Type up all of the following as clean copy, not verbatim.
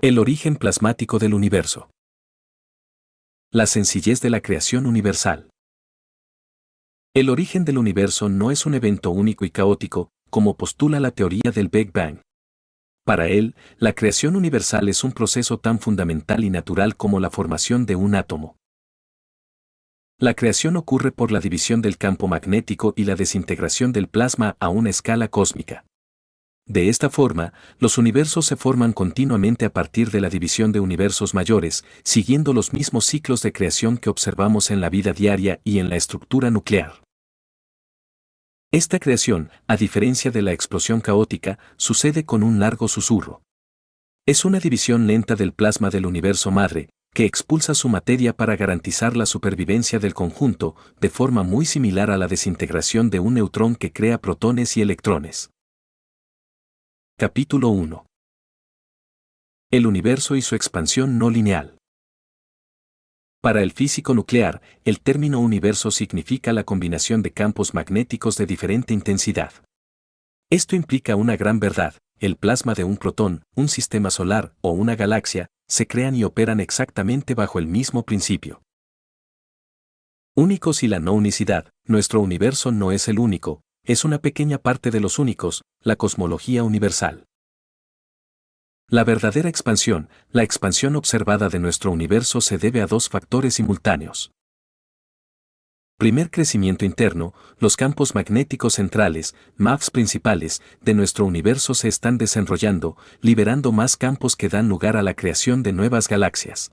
El origen plasmático del universo. La sencillez de la creación universal. El origen del universo no es un evento único y caótico, como postula la teoría del Big Bang. Para él, la creación universal es un proceso tan fundamental y natural como la formación de un átomo. La creación ocurre por la división del campo magnético y la desintegración del plasma a una escala cósmica. De esta forma, los universos se forman continuamente a partir de la división de universos mayores, siguiendo los mismos ciclos de creación que observamos en la vida diaria y en la estructura nuclear. Esta creación, a diferencia de la explosión caótica, sucede con un largo susurro. Es una división lenta del plasma del universo madre, que expulsa su materia para garantizar la supervivencia del conjunto, de forma muy similar a la desintegración de un neutrón que crea protones y electrones. Capítulo 1. El universo y su expansión no lineal. Para el físico nuclear, el término universo significa la combinación de campos magnéticos de diferente intensidad. Esto implica una gran verdad: el plasma de un protón, un sistema solar o una galaxia, se crean y operan exactamente bajo el mismo principio. Únicos y la no unicidad. Nuestro universo no es el único, es una pequeña parte de los únicos, la cosmología universal. La verdadera expansión, la expansión observada de nuestro universo se debe a dos factores simultáneos. Primer crecimiento interno, los campos magnéticos centrales, MAFs principales, de nuestro universo se están desenrollando, liberando más campos que dan lugar a la creación de nuevas galaxias.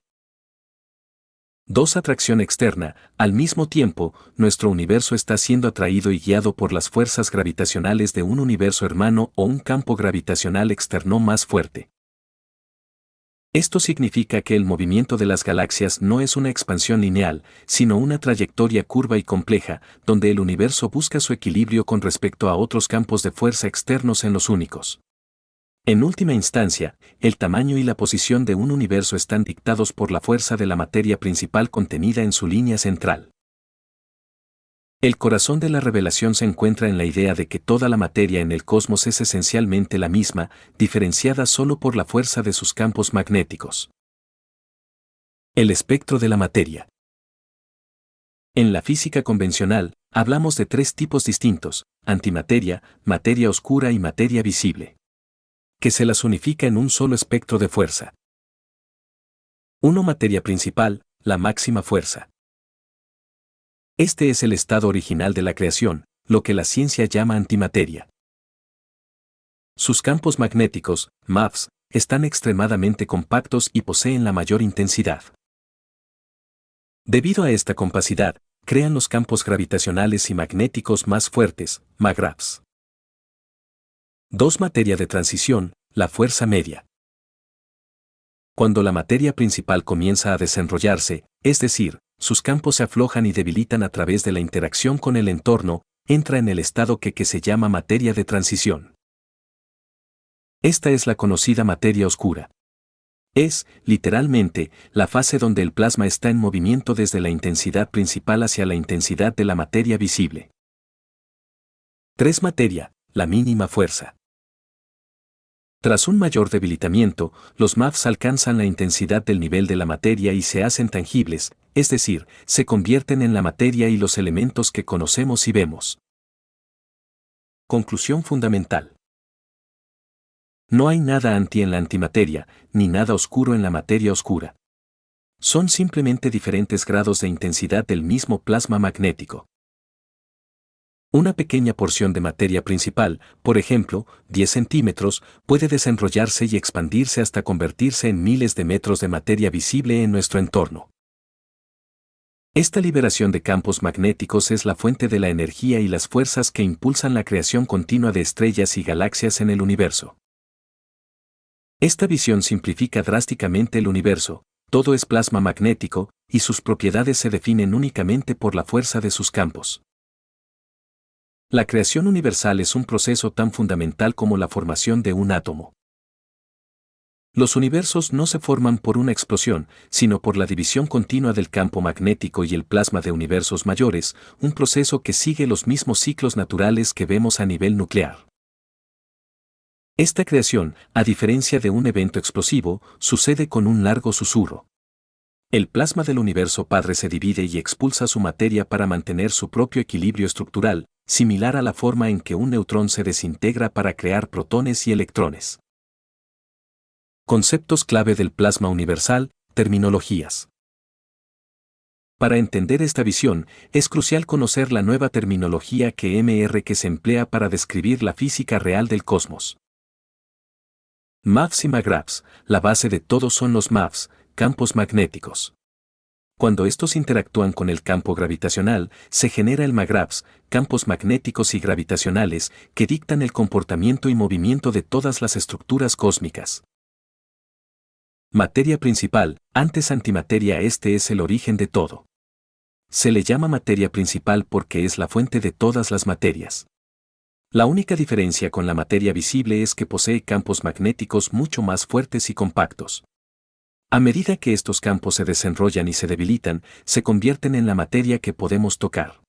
2. Atracción externa. Al mismo tiempo, nuestro universo está siendo atraído y guiado por las fuerzas gravitacionales de un universo hermano o un campo gravitacional externo más fuerte. Esto significa que el movimiento de las galaxias no es una expansión lineal, sino una trayectoria curva y compleja, donde el universo busca su equilibrio con respecto a otros campos de fuerza externos en los únicos. En última instancia, el tamaño y la posición de un universo están dictados por la fuerza de la materia principal contenida en su línea central. El corazón de la revelación se encuentra en la idea de que toda la materia en el cosmos es esencialmente la misma, diferenciada solo por la fuerza de sus campos magnéticos. El espectro de la materia. En la física convencional, hablamos de tres tipos distintos: antimateria, materia oscura y materia visible, que se las unifica en un solo espectro de fuerza. 1. Materia principal, la máxima fuerza. Este es el estado original de la creación, lo que la ciencia llama antimateria. Sus campos magnéticos, MAFs, están extremadamente compactos y poseen la mayor intensidad. Debido a esta compacidad, crean los campos gravitacionales y magnéticos más fuertes, MAGRAVs. 2. Materia de transición, la fuerza media. Cuando la materia principal comienza a desenrollarse, es decir, sus campos se aflojan y debilitan a través de la interacción con el entorno, entra en el estado que se llama materia de transición. Esta es la conocida materia oscura. Es, literalmente, la fase donde el plasma está en movimiento desde la intensidad principal hacia la intensidad de la materia visible. 3. Materia, la mínima fuerza. Tras un mayor debilitamiento, los MAFs alcanzan la intensidad del nivel de la materia y se hacen tangibles, es decir, se convierten en la materia y los elementos que conocemos y vemos. Conclusión fundamental. No hay nada anti en la antimateria, ni nada oscuro en la materia oscura. Son simplemente diferentes grados de intensidad del mismo plasma magnético. Una pequeña porción de materia principal, por ejemplo, 10 centímetros, puede desenrollarse y expandirse hasta convertirse en miles de metros de materia visible en nuestro entorno. Esta liberación de campos magnéticos es la fuente de la energía y las fuerzas que impulsan la creación continua de estrellas y galaxias en el universo. Esta visión simplifica drásticamente el universo: todo es plasma magnético, y sus propiedades se definen únicamente por la fuerza de sus campos. La creación universal es un proceso tan fundamental como la formación de un átomo. Los universos no se forman por una explosión, sino por la división continua del campo magnético y el plasma de universos mayores, un proceso que sigue los mismos ciclos naturales que vemos a nivel nuclear. Esta creación, a diferencia de un evento explosivo, sucede con un largo susurro. El plasma del universo padre se divide y expulsa su materia para mantener su propio equilibrio estructural, similar a la forma en que un neutrón se desintegra para crear protones y electrones. Conceptos clave del plasma universal, terminologías. Para entender esta visión, es crucial conocer la nueva terminología que se emplea para describir la física real del cosmos. MAVS y MAGRAVS, la base de todo son los MAVS, campos magnéticos. Cuando estos interactúan con el campo gravitacional, se genera el MAGRAVS, campos magnéticos y gravitacionales, que dictan el comportamiento y movimiento de todas las estructuras cósmicas. Materia principal, antes antimateria. Este es el origen de todo. Se le llama materia principal porque es la fuente de todas las materias. La única diferencia con la materia visible es que posee campos magnéticos mucho más fuertes y compactos. A medida que estos campos se desenrollan y se debilitan, se convierten en la materia que podemos tocar.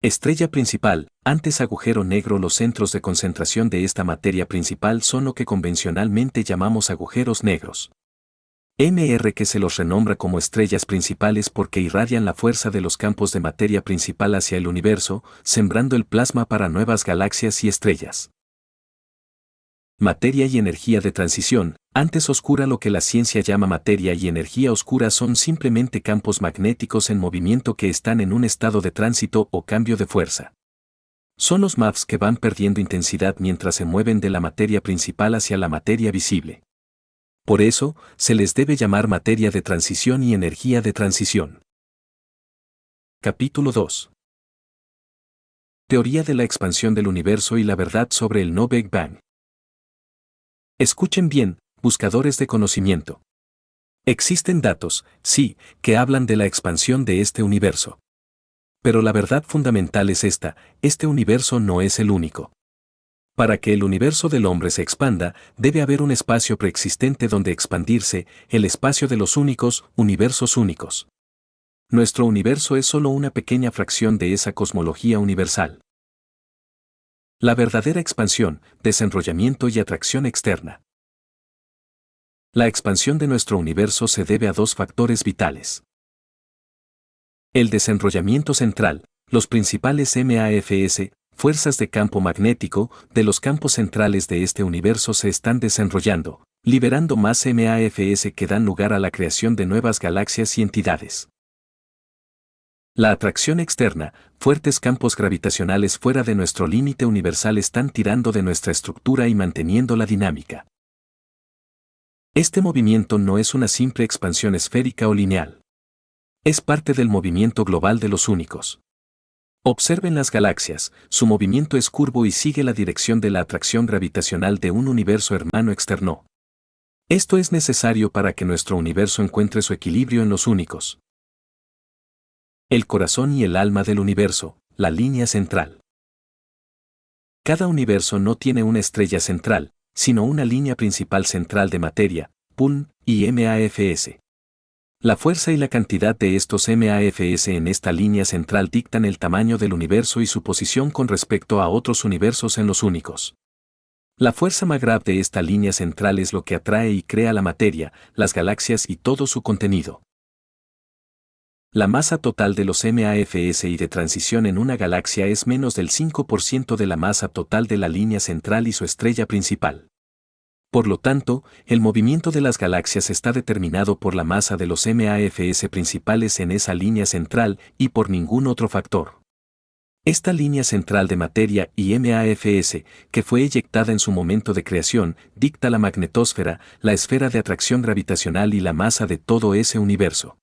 Estrella principal, antes agujero negro. Los centros de concentración de esta materia principal son lo que convencionalmente llamamos agujeros negros. Que se los renombra como estrellas principales porque irradian la fuerza de los campos de materia principal hacia el universo, sembrando el plasma para nuevas galaxias y estrellas. Materia y energía de transición, antes oscura. Lo que la ciencia llama materia y energía oscura son simplemente campos magnéticos en movimiento que están en un estado de tránsito o cambio de fuerza. Son los MAVS que van perdiendo intensidad mientras se mueven de la materia principal hacia la materia visible. Por eso, se les debe llamar materia de transición y energía de transición. Capítulo 2. Teoría de la expansión del universo y la verdad sobre el no Big Bang. Escuchen bien, buscadores de conocimiento. Existen datos, sí, que hablan de la expansión de este universo. Pero la verdad fundamental es esta: este universo no es el único. Para que el universo del hombre se expanda, debe haber un espacio preexistente donde expandirse, el espacio de los únicos, universos únicos. Nuestro universo es solo una pequeña fracción de esa cosmología universal. La verdadera expansión, desenrollamiento y atracción externa. La expansión de nuestro universo se debe a dos factores vitales. El desenrollamiento central, los principales MAFS, fuerzas de campo magnético, de los campos centrales de este universo se están desenrollando, liberando más MAFS que dan lugar a la creación de nuevas galaxias y entidades. La atracción externa, fuertes campos gravitacionales fuera de nuestro límite universal están tirando de nuestra estructura y manteniendo la dinámica. Este movimiento no es una simple expansión esférica o lineal. Es parte del movimiento global de los únicos. Observen las galaxias, su movimiento es curvo y sigue la dirección de la atracción gravitacional de un universo hermano externo. Esto es necesario para que nuestro universo encuentre su equilibrio en los únicos. El corazón y el alma del universo, la línea central. Cada universo no tiene una estrella central, sino una línea principal central de materia, PUN, y MAFS. La fuerza y la cantidad de estos MAFS en esta línea central dictan el tamaño del universo y su posición con respecto a otros universos en los únicos. La fuerza MAGRAV de esta línea central es lo que atrae y crea la materia, las galaxias y todo su contenido. La masa total de los MAFS y de transición en una galaxia es menos del 5% de la masa total de la línea central y su estrella principal. Por lo tanto, el movimiento de las galaxias está determinado por la masa de los MAFS principales en esa línea central y por ningún otro factor. Esta línea central de materia y MAFS, que fue eyectada en su momento de creación, dicta la magnetosfera, la esfera de atracción gravitacional y la masa de todo ese universo.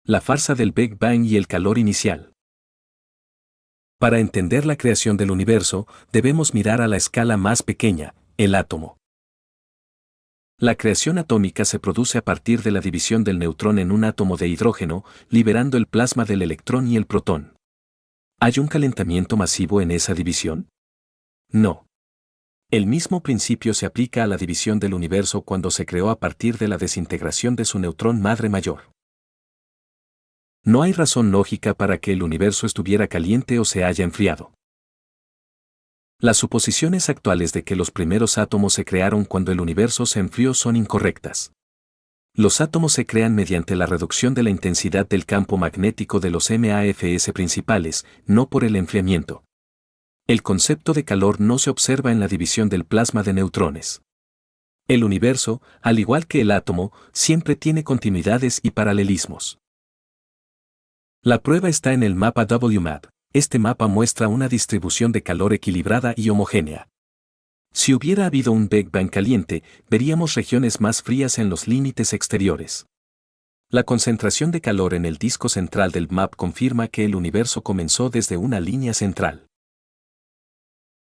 La farsa del Big Bang y el calor inicial. Para entender la creación del universo, debemos mirar a la escala más pequeña, el átomo. La creación atómica se produce a partir de la división del neutrón en un átomo de hidrógeno, liberando el plasma del electrón y el protón. ¿Hay un calentamiento masivo en esa división? No. El mismo principio se aplica a la división del universo cuando se creó a partir de la desintegración de su neutrón madre mayor. No hay razón lógica para que el universo estuviera caliente o se haya enfriado. Las suposiciones actuales de que los primeros átomos se crearon cuando el universo se enfrió son incorrectas. Los átomos se crean mediante la reducción de la intensidad del campo magnético de los MAFS principales, no por el enfriamiento. El concepto de calor no se observa en la división del plasma de neutrones. El universo, al igual que el átomo, siempre tiene continuidades y paralelismos. La prueba está en el mapa WMAP. Este mapa muestra una distribución de calor equilibrada y homogénea. Si hubiera habido un Big Bang caliente, veríamos regiones más frías en los límites exteriores. La concentración de calor en el disco central del MAP confirma que el universo comenzó desde una línea central.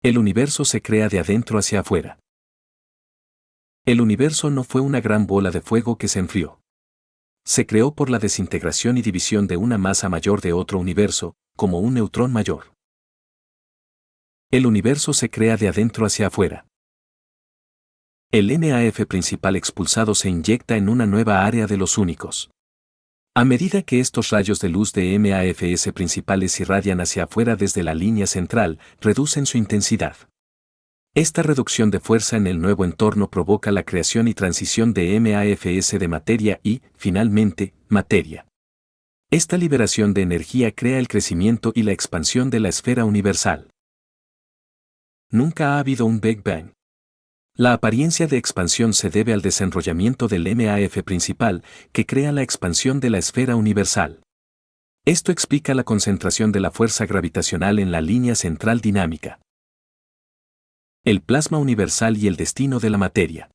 El universo se crea de adentro hacia afuera. El universo no fue una gran bola de fuego que se enfrió. Se creó por la desintegración y división de una masa mayor de otro universo, como un neutrón mayor. El universo se crea de adentro hacia afuera. El MAF principal expulsado se inyecta en una nueva área de los únicos. A medida que estos rayos de luz de MAFS principales irradian hacia afuera desde la línea central, reducen su intensidad. Esta reducción de fuerza en el nuevo entorno provoca la creación y transición de MAFS de materia y, finalmente, materia. Esta liberación de energía crea el crecimiento y la expansión de la esfera universal. Nunca ha habido un Big Bang. La apariencia de expansión se debe al desenrollamiento del MAF principal, que crea la expansión de la esfera universal. Esto explica la concentración de la fuerza gravitacional en la línea central dinámica. El plasma universal y el destino de la materia.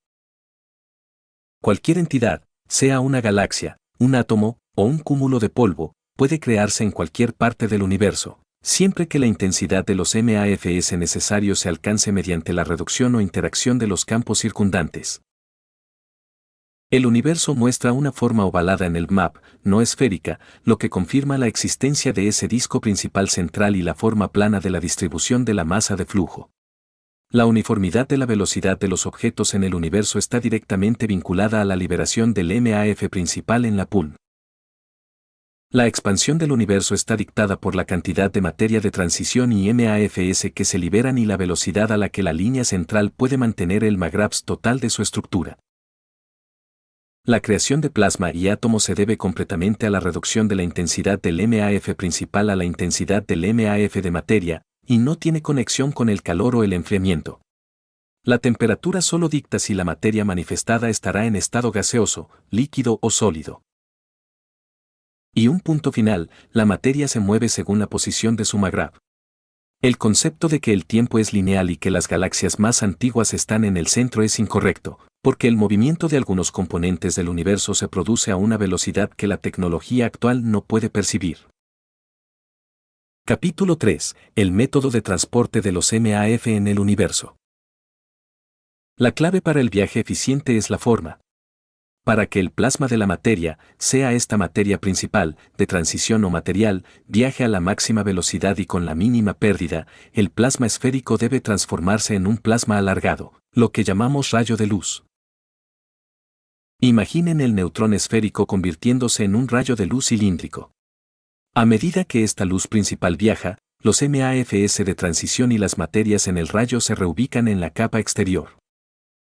Cualquier entidad, sea una galaxia, un átomo o un cúmulo de polvo, puede crearse en cualquier parte del universo, siempre que la intensidad de los MAFS necesarios se alcance mediante la reducción o interacción de los campos circundantes. El universo muestra una forma ovalada en el MAP, no esférica, lo que confirma la existencia de ese disco principal central y la forma plana de la distribución de la masa de flujo. La uniformidad de la velocidad de los objetos en el universo está directamente vinculada a la liberación del MAF principal en la PUN. La expansión del universo está dictada por la cantidad de materia de transición y MAFS que se liberan y la velocidad a la que la línea central puede mantener el MAGRAPS total de su estructura. La creación de plasma y átomos se debe completamente a la reducción de la intensidad del MAF principal a la intensidad del MAF de materia, y no tiene conexión con el calor o el enfriamiento. La temperatura solo dicta si la materia manifestada estará en estado gaseoso, líquido o sólido. Y un punto final, la materia se mueve según la posición de su MAGRAP. El concepto de que el tiempo es lineal y que las galaxias más antiguas están en el centro es incorrecto, porque el movimiento de algunos componentes del universo se produce a una velocidad que la tecnología actual no puede percibir. Capítulo 3. El método de transporte de los MAF en el universo. La clave para el viaje eficiente es la forma. Para que el plasma de la materia, sea esta materia principal, de transición o material, viaje a la máxima velocidad y con la mínima pérdida, el plasma esférico debe transformarse en un plasma alargado, lo que llamamos rayo de luz. Imaginen el neutrón esférico convirtiéndose en un rayo de luz cilíndrico. A medida que esta luz principal viaja, los MAFS de transición y las materias en el rayo se reubican en la capa exterior.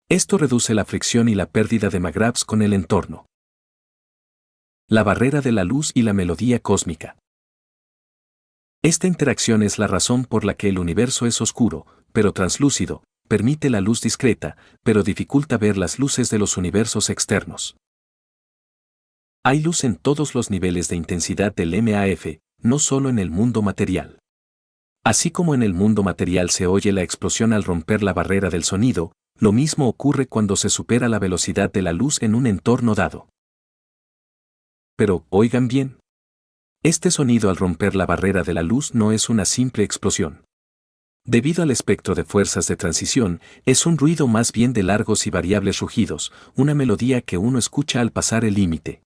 Esto reduce la fricción y la pérdida de MAGRAPS con el entorno. La barrera de la luz y la melodía cósmica. Esta interacción es la razón por la que el universo es oscuro, pero translúcido, permite la luz discreta, pero dificulta ver las luces de los universos externos. Hay luz en todos los niveles de intensidad del MAF, no solo en el mundo material. Así como en el mundo material se oye la explosión al romper la barrera del sonido, lo mismo ocurre cuando se supera la velocidad de la luz en un entorno dado. Pero, oigan bien. Este sonido al romper la barrera de la luz no es una simple explosión. Debido al espectro de fuerzas de transición, es un ruido más bien de largos y variables rugidos, una melodía que uno escucha al pasar el límite.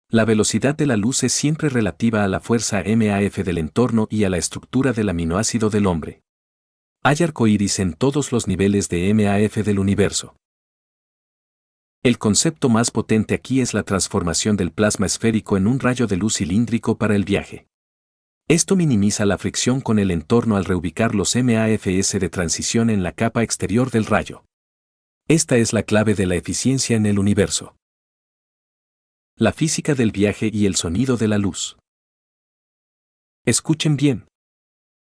La velocidad de la luz es siempre relativa a la fuerza MAF del entorno y a la estructura del aminoácido del hombre. Hay arcoíris en todos los niveles de MAF del universo. El concepto más potente aquí es la transformación del plasma esférico en un rayo de luz cilíndrico para el viaje. Esto minimiza la fricción con el entorno al reubicar los MAFS de transición en la capa exterior del rayo. Esta es la clave de la eficiencia en el universo. La física del viaje y el sonido de la luz. Escuchen bien.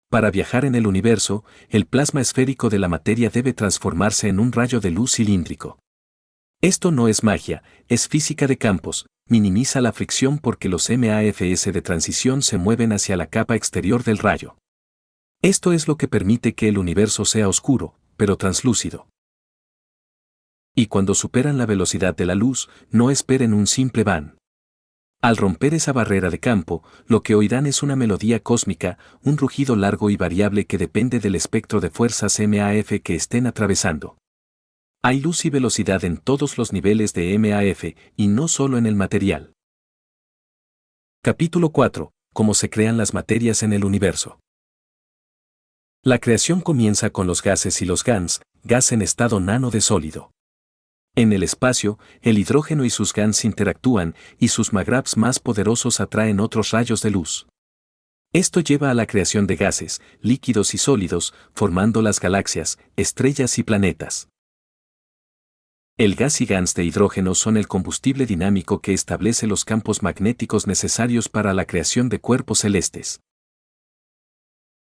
Para viajar en el universo, el plasma esférico de la materia debe transformarse en un rayo de luz cilíndrico. Esto no es magia, es física de campos, minimiza la fricción porque los MAFS de transición se mueven hacia la capa exterior del rayo. Esto es lo que permite que el universo sea oscuro, pero translúcido. Y cuando superan la velocidad de la luz, no esperen un simple van. Al romper esa barrera de campo, lo que oirán es una melodía cósmica, un rugido largo y variable que depende del espectro de fuerzas MAF que estén atravesando. Hay luz y velocidad en todos los niveles de MAF, y no solo en el material. Capítulo 4. Cómo se crean las materias en el universo. La creación comienza con los gases y los GANs, gas en estado nano de sólido. En el espacio, el hidrógeno y sus GANs interactúan, y sus magravs más poderosos atraen otros rayos de luz. Esto lleva a la creación de gases, líquidos y sólidos, formando las galaxias, estrellas y planetas. El gas y GANs de hidrógeno son el combustible dinámico que establece los campos magnéticos necesarios para la creación de cuerpos celestes.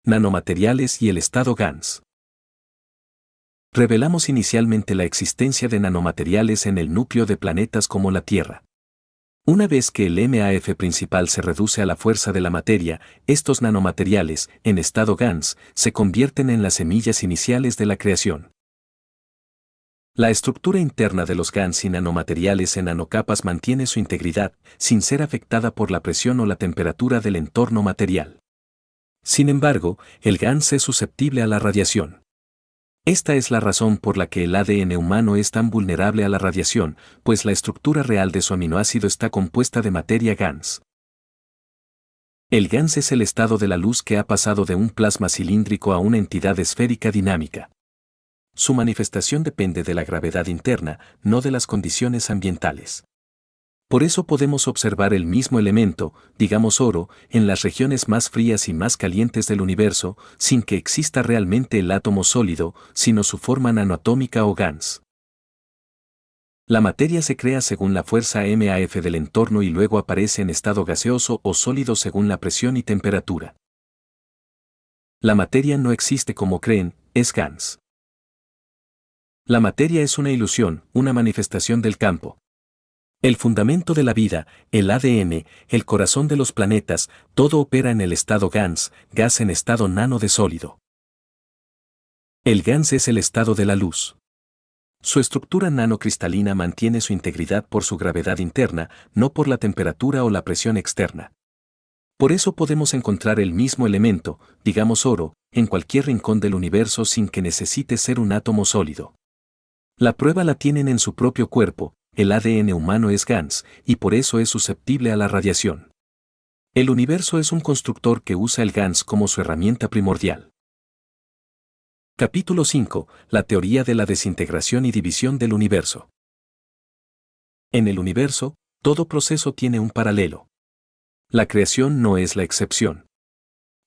Nanomateriales y el estado GANs. Revelamos inicialmente la existencia de nanomateriales en el núcleo de planetas como la Tierra. Una vez que el MAF principal se reduce a la fuerza de la materia, estos nanomateriales, en estado GANs, se convierten en las semillas iniciales de la creación. La estructura interna de los GANs y nanomateriales en nanocapas mantiene su integridad, sin ser afectada por la presión o la temperatura del entorno material. Sin embargo, el GANs es susceptible a la radiación. Esta es la razón por la que el ADN humano es tan vulnerable a la radiación, pues la estructura real de su aminoácido está compuesta de materia GANs. El GANs es el estado de la luz que ha pasado de un plasma cilíndrico a una entidad esférica dinámica. Su manifestación depende de la gravedad interna, no de las condiciones ambientales. Por eso podemos observar el mismo elemento, digamos oro, en las regiones más frías y más calientes del universo, sin que exista realmente el átomo sólido, sino su forma nanoatómica o GANs. La materia se crea según la fuerza MAF del entorno y luego aparece en estado gaseoso o sólido según la presión y temperatura. La materia no existe como creen, es GANs. La materia es una ilusión, una manifestación del campo. El fundamento de la vida, el ADN, el corazón de los planetas, todo opera en el estado GANs, gas en estado nano de sólido. El GANs es el estado de la luz. Su estructura nanocristalina mantiene su integridad por su gravedad interna, no por la temperatura o la presión externa. Por eso podemos encontrar el mismo elemento, digamos oro, en cualquier rincón del universo sin que necesite ser un átomo sólido. La prueba la tienen en su propio cuerpo. El ADN humano es GANs, y por eso es susceptible a la radiación. El universo es un constructor que usa el GANs como su herramienta primordial. Capítulo 5. La teoría de la desintegración y división del universo. En el universo, todo proceso tiene un paralelo. La creación no es la excepción.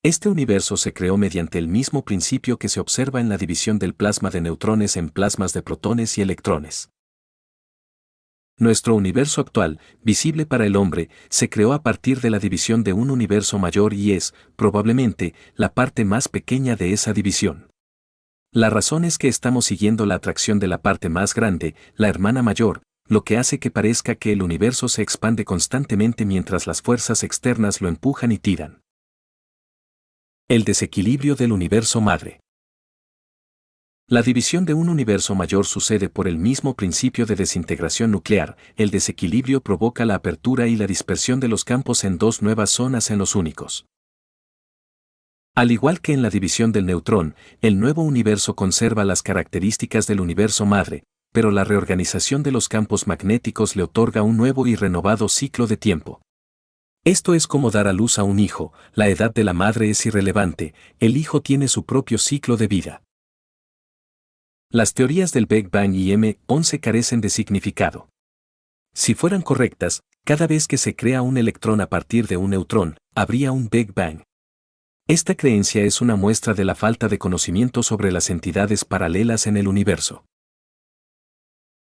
Este universo se creó mediante el mismo principio que se observa en la división del plasma de neutrones en plasmas de protones y electrones. Nuestro universo actual, visible para el hombre, se creó a partir de la división de un universo mayor y es, probablemente, la parte más pequeña de esa división. La razón es que estamos siguiendo la atracción de la parte más grande, la hermana mayor, lo que hace que parezca que el universo se expande constantemente mientras las fuerzas externas lo empujan y tiran. El desequilibrio del universo madre. La división de un universo mayor sucede por el mismo principio de desintegración nuclear. El desequilibrio provoca la apertura y la dispersión de los campos en dos nuevas zonas en los únicos. Al igual que en la división del neutrón, el nuevo universo conserva las características del universo madre, pero la reorganización de los campos magnéticos le otorga un nuevo y renovado ciclo de tiempo. Esto es como dar a luz a un hijo. La edad de la madre es irrelevante, el hijo tiene su propio ciclo de vida. Las teorías del Big Bang y M11 carecen de significado. Si fueran correctas, cada vez que se crea un electrón a partir de un neutrón, habría un Big Bang. Esta creencia es una muestra de la falta de conocimiento sobre las entidades paralelas en el universo.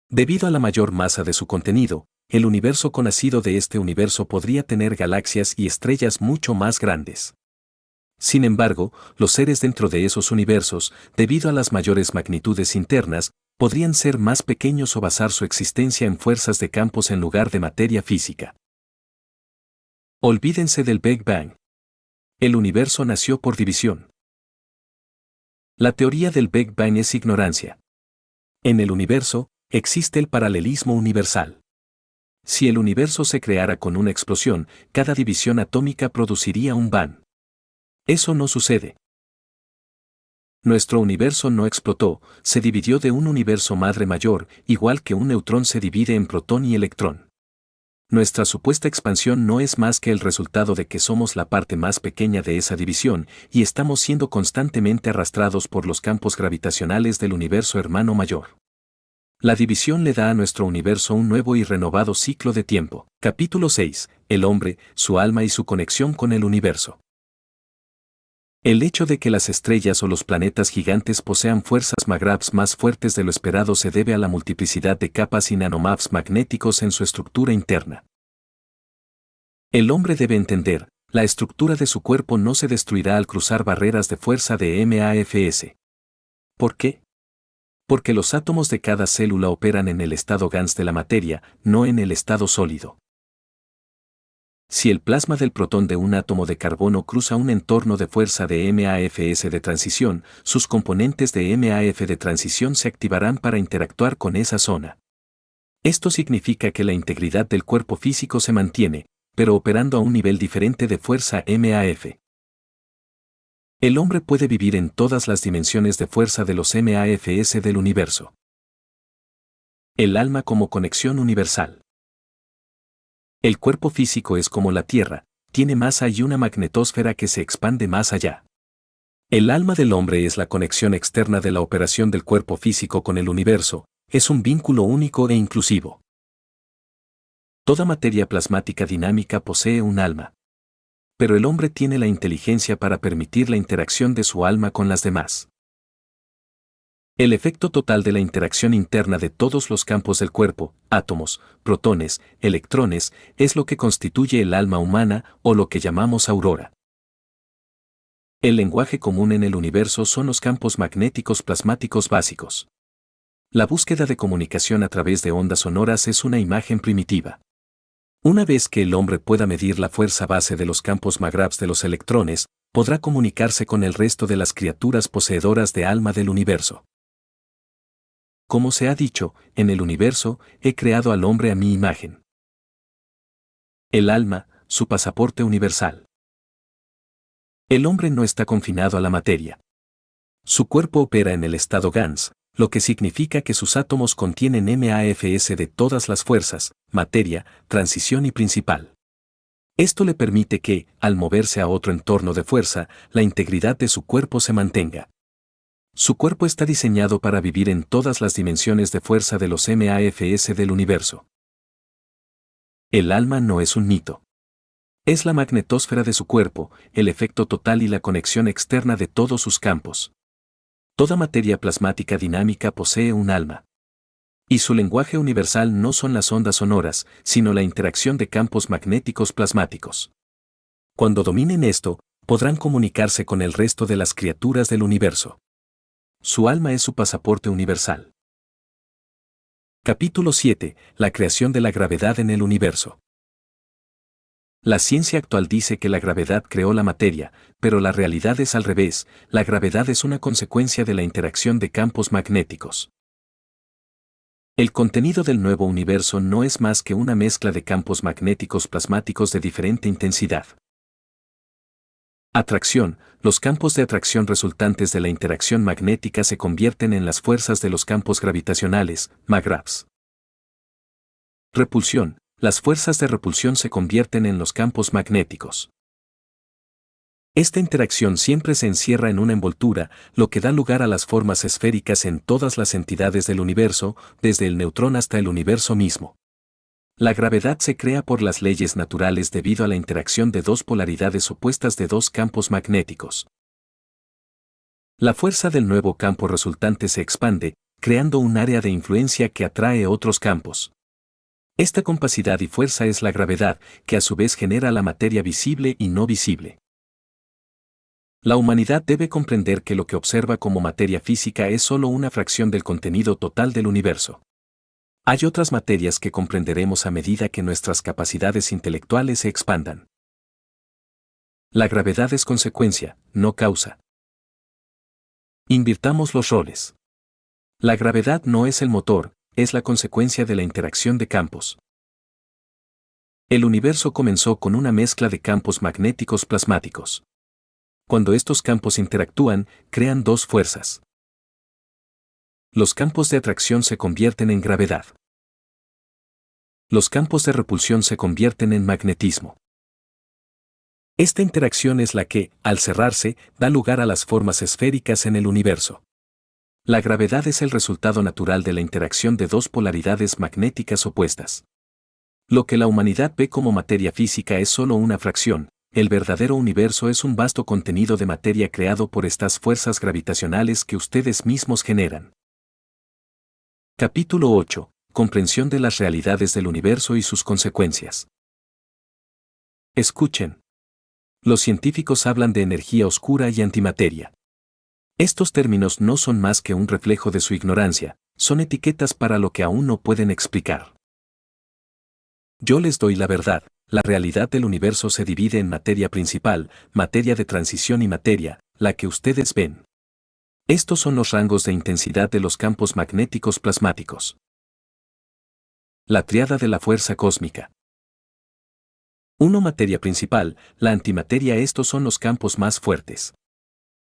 Debido a la mayor masa de su contenido, el universo conocido de este universo podría tener galaxias y estrellas mucho más grandes. Sin embargo, los seres dentro de esos universos, debido a las mayores magnitudes internas, podrían ser más pequeños o basar su existencia en fuerzas de campos en lugar de materia física. Olvídense del Big Bang. El universo nació por división. La teoría del Big Bang es ignorancia. En el universo, existe el paralelismo universal. Si el universo se creara con una explosión, cada división atómica produciría un Bang. Eso no sucede. Nuestro universo no explotó, se dividió de un universo madre mayor, igual que un neutrón se divide en protón y electrón. Nuestra supuesta expansión no es más que el resultado de que somos la parte más pequeña de esa división y estamos siendo constantemente arrastrados por los campos gravitacionales del universo hermano mayor. La división le da a nuestro universo un nuevo y renovado ciclo de tiempo. Capítulo 6. El hombre, su alma y su conexión con el universo. El hecho de que las estrellas o los planetas gigantes posean fuerzas magravs más fuertes de lo esperado se debe a la multiplicidad de capas y nanomaps magnéticos en su estructura interna. El hombre debe entender, la estructura de su cuerpo no se destruirá al cruzar barreras de fuerza de MAFS. ¿Por qué? Porque los átomos de cada célula operan en el estado GANS de la materia, no en el estado sólido. Si el plasma del protón de un átomo de carbono cruza un entorno de fuerza de MAFS de transición, sus componentes de MAF de transición se activarán para interactuar con esa zona. Esto significa que la integridad del cuerpo físico se mantiene, pero operando a un nivel diferente de fuerza MAF. El hombre puede vivir en todas las dimensiones de fuerza de los MAFS del universo. El alma como conexión universal. El cuerpo físico es como la Tierra, tiene masa y una magnetosfera que se expande más allá. El alma del hombre es la conexión externa de la operación del cuerpo físico con el universo, es un vínculo único e inclusivo. Toda materia plasmática dinámica posee un alma. Pero el hombre tiene la inteligencia para permitir la interacción de su alma con las demás. El efecto total de la interacción interna de todos los campos del cuerpo, átomos, protones, electrones, es lo que constituye el alma humana o lo que llamamos aurora. El lenguaje común en el universo son los campos magnéticos plasmáticos básicos. La búsqueda de comunicación a través de ondas sonoras es una imagen primitiva. Una vez que el hombre pueda medir la fuerza base de los campos magravs de los electrones, podrá comunicarse con el resto de las criaturas poseedoras de alma del universo. Como se ha dicho, en el universo, he creado al hombre a mi imagen. El alma, su pasaporte universal. El hombre no está confinado a la materia. Su cuerpo opera en el estado GANS, lo que significa que sus átomos contienen MAFS de todas las fuerzas, materia, transición y principal. Esto le permite que, al moverse a otro entorno de fuerza, la integridad de su cuerpo se mantenga. Su cuerpo está diseñado para vivir en todas las dimensiones de fuerza de los MAFS del universo. El alma no es un mito. Es la magnetosfera de su cuerpo, el efecto total y la conexión externa de todos sus campos. Toda materia plasmática dinámica posee un alma. Y su lenguaje universal no son las ondas sonoras, sino la interacción de campos magnéticos plasmáticos. Cuando dominen esto, podrán comunicarse con el resto de las criaturas del universo. Su alma es su pasaporte universal. Capítulo 7. La creación de la gravedad en el universo. La ciencia actual dice que la gravedad creó la materia, pero la realidad es al revés, la gravedad es una consecuencia de la interacción de campos magnéticos. El contenido del nuevo universo no es más que una mezcla de campos magnéticos plasmáticos de diferente intensidad. Atracción. Los campos de atracción resultantes de la interacción magnética se convierten en las fuerzas de los campos gravitacionales, magravs. Repulsión. Las fuerzas de repulsión se convierten en los campos magnéticos. Esta interacción siempre se encierra en una envoltura, lo que da lugar a las formas esféricas en todas las entidades del universo, desde el neutrón hasta el universo mismo. La gravedad se crea por las leyes naturales debido a la interacción de dos polaridades opuestas de dos campos magnéticos. La fuerza del nuevo campo resultante se expande, creando un área de influencia que atrae otros campos. Esta compacidad y fuerza es la gravedad, que a su vez genera la materia visible y no visible. La humanidad debe comprender que lo que observa como materia física es solo una fracción del contenido total del universo. Hay otras materias que comprenderemos a medida que nuestras capacidades intelectuales se expandan. La gravedad es consecuencia, no causa. Invirtamos los roles. La gravedad no es el motor, es la consecuencia de la interacción de campos. El universo comenzó con una mezcla de campos magnéticos plasmáticos. Cuando estos campos interactúan, crean dos fuerzas. Los campos de atracción se convierten en gravedad. Los campos de repulsión se convierten en magnetismo. Esta interacción es la que, al cerrarse, da lugar a las formas esféricas en el universo. La gravedad es el resultado natural de la interacción de dos polaridades magnéticas opuestas. Lo que la humanidad ve como materia física es solo una fracción. El verdadero universo es un vasto contenido de materia creado por estas fuerzas gravitacionales que ustedes mismos generan. Capítulo 8. Comprensión de las realidades del universo y sus consecuencias. Escuchen. Los científicos hablan de energía oscura y antimateria. Estos términos no son más que un reflejo de su ignorancia, son etiquetas para lo que aún no pueden explicar. Yo les doy la verdad, la realidad del universo se divide en materia principal, materia de transición y materia, la que ustedes ven. Estos son los rangos de intensidad de los campos magnéticos plasmáticos. La triada de la fuerza cósmica. 1. Materia principal, la antimateria. Estos son los campos más fuertes.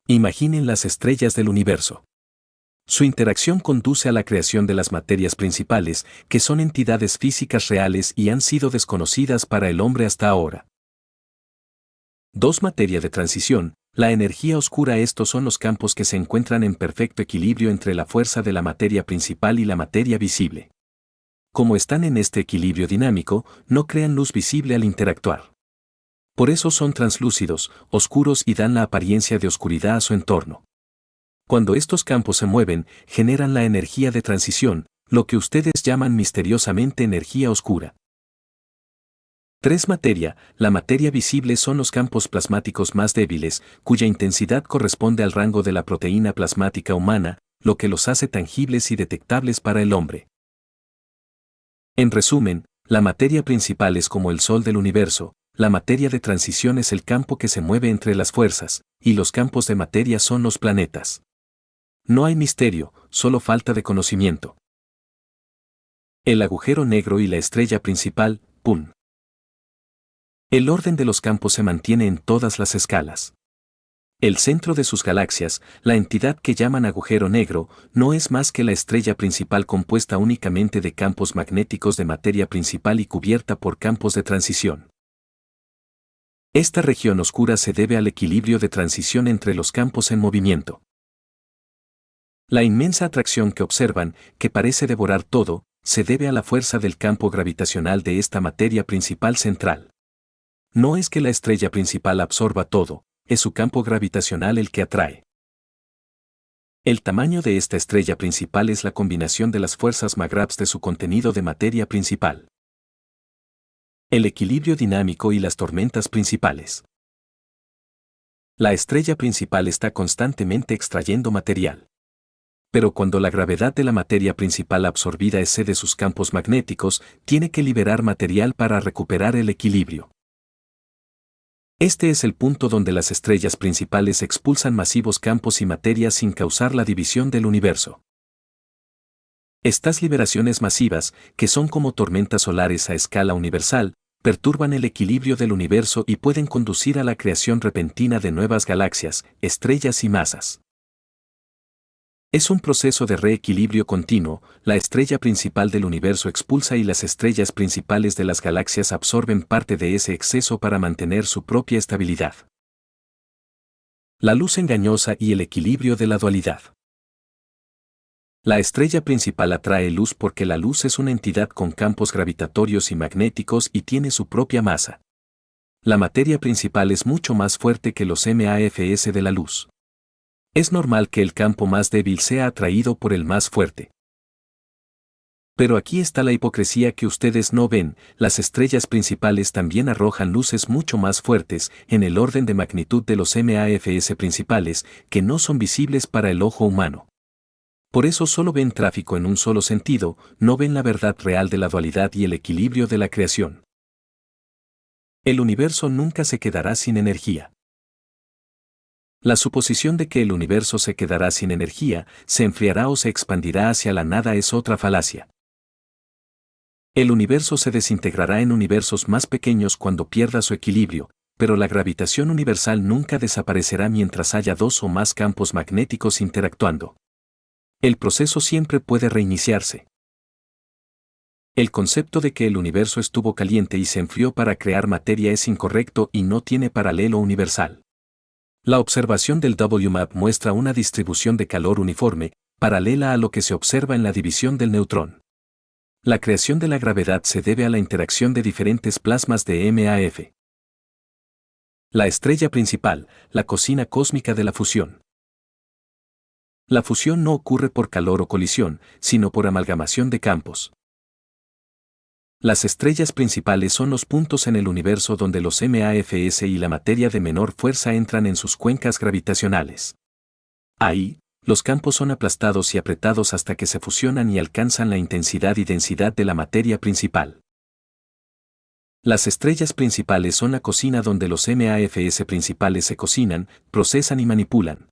Imaginen las estrellas del universo. Su interacción conduce a la creación de las materias principales, que son entidades físicas reales y han sido desconocidas para el hombre hasta ahora. 2. Materia de transición, la energía oscura. Estos son los campos que se encuentran en perfecto equilibrio entre la fuerza de la materia principal y la materia visible. Como están en este equilibrio dinámico, no crean luz visible al interactuar. Por eso son translúcidos, oscuros y dan la apariencia de oscuridad a su entorno. Cuando estos campos se mueven, generan la energía de transición, lo que ustedes llaman misteriosamente energía oscura. 3. Materia, la materia visible son los campos plasmáticos más débiles, cuya intensidad corresponde al rango de la proteína plasmática humana, lo que los hace tangibles y detectables para el hombre. En resumen, la materia principal es como el sol del universo, la materia de transición es el campo que se mueve entre las fuerzas, y los campos de materia son los planetas. No hay misterio, solo falta de conocimiento. El agujero negro y la estrella principal, ¡pum! El orden de los campos se mantiene en todas las escalas. El centro de sus galaxias, la entidad que llaman agujero negro, no es más que la estrella principal compuesta únicamente de campos magnéticos de materia principal y cubierta por campos de transición. Esta región oscura se debe al equilibrio de transición entre los campos en movimiento. La inmensa atracción que observan, que parece devorar todo, se debe a la fuerza del campo gravitacional de esta materia principal central. No es que la estrella principal absorba todo, es su campo gravitacional el que atrae. El tamaño de esta estrella principal es la combinación de las fuerzas MAGRAPS de su contenido de materia principal. El equilibrio dinámico y las tormentas principales. La estrella principal está constantemente extrayendo material. Pero cuando la gravedad de la materia principal absorbida excede sus campos magnéticos, tiene que liberar material para recuperar el equilibrio. Este es el punto donde las estrellas principales expulsan masivos campos y materia sin causar la división del universo. Estas liberaciones masivas, que son como tormentas solares a escala universal, perturban el equilibrio del universo y pueden conducir a la creación repentina de nuevas galaxias, estrellas y masas. Es un proceso de reequilibrio continuo, la estrella principal del universo expulsa y las estrellas principales de las galaxias absorben parte de ese exceso para mantener su propia estabilidad. La luz engañosa y el equilibrio de la dualidad. La estrella principal atrae luz porque la luz es una entidad con campos gravitatorios y magnéticos y tiene su propia masa. La materia principal es mucho más fuerte que los MAFS de la luz. Es normal que el campo más débil sea atraído por el más fuerte. Pero aquí está la hipocresía que ustedes no ven, las estrellas principales también arrojan luces mucho más fuertes, en el orden de magnitud de los MAFS principales, que no son visibles para el ojo humano. Por eso solo ven tráfico en un solo sentido, no ven la verdad real de la dualidad y el equilibrio de la creación. El universo nunca se quedará sin energía. La suposición de que el universo se quedará sin energía, se enfriará o se expandirá hacia la nada es otra falacia. El universo se desintegrará en universos más pequeños cuando pierda su equilibrio, pero la gravitación universal nunca desaparecerá mientras haya dos o más campos magnéticos interactuando. El proceso siempre puede reiniciarse. El concepto de que el universo estuvo caliente y se enfrió para crear materia es incorrecto y no tiene paralelo universal. La observación del WMAP muestra una distribución de calor uniforme, paralela a lo que se observa en la división del neutrón. La creación de la gravedad se debe a la interacción de diferentes plasmas de MAF. La estrella principal, la cocina cósmica de la fusión. La fusión no ocurre por calor o colisión, sino por amalgamación de campos. Las estrellas principales son los puntos en el universo donde los MAFS y la materia de menor fuerza entran en sus cuencas gravitacionales. Ahí, los campos son aplastados y apretados hasta que se fusionan y alcanzan la intensidad y densidad de la materia principal. Las estrellas principales son la cocina donde los MAFS principales se cocinan, procesan y manipulan.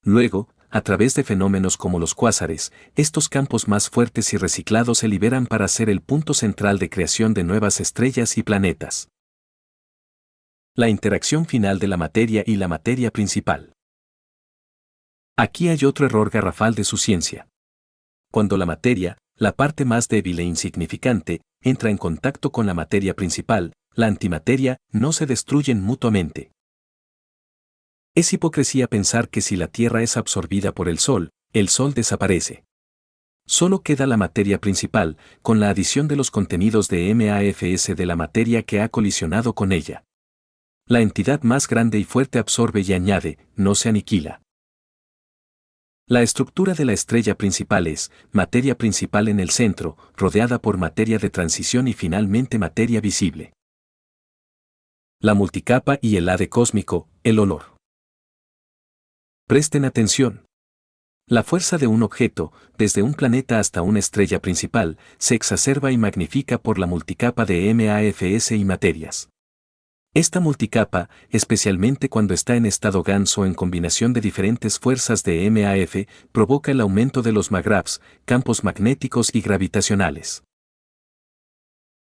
Luego, a través de fenómenos como los cuásares, estos campos más fuertes y reciclados se liberan para ser el punto central de creación de nuevas estrellas y planetas. La interacción final de la materia y la materia principal. Aquí hay otro error garrafal de su ciencia. Cuando la materia, la parte más débil e insignificante, entra en contacto con la materia principal, la antimateria, no se destruyen mutuamente. Es hipocresía pensar que si la Tierra es absorbida por el Sol desaparece. Solo queda la materia principal, con la adición de los contenidos de MAFS de la materia que ha colisionado con ella. La entidad más grande y fuerte absorbe y añade, no se aniquila. La estructura de la estrella principal es materia principal en el centro, rodeada por materia de transición y finalmente materia visible. La multicapa y el hade cósmico, el olor. Presten atención. La fuerza de un objeto, desde un planeta hasta una estrella principal, se exacerba y magnifica por la multicapa de MAFS y materias. Esta multicapa, especialmente cuando está en estado GANS o en combinación de diferentes fuerzas de MAF, provoca el aumento de los MAGRAVs, campos magnéticos y gravitacionales.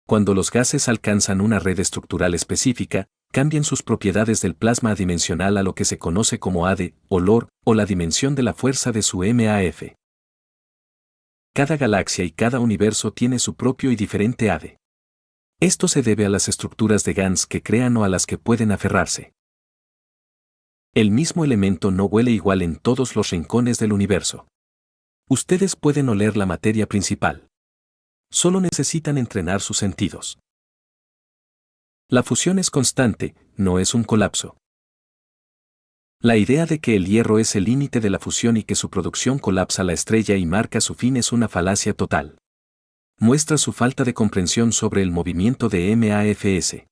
Cuando los gases alcanzan una red estructural específica, cambian sus propiedades del plasma adimensional a lo que se conoce como hade, olor, o la dimensión de la fuerza de su MAF. Cada galaxia y cada universo tiene su propio y diferente hade. Esto se debe a las estructuras de GANS que crean o a las que pueden aferrarse. El mismo elemento no huele igual en todos los rincones del universo. Ustedes pueden oler la materia principal. Solo necesitan entrenar sus sentidos. La fusión es constante, no es un colapso. La idea de que el hierro es el límite de la fusión y que su producción colapsa la estrella y marca su fin es una falacia total. Muestra su falta de comprensión sobre el movimiento de MAFS.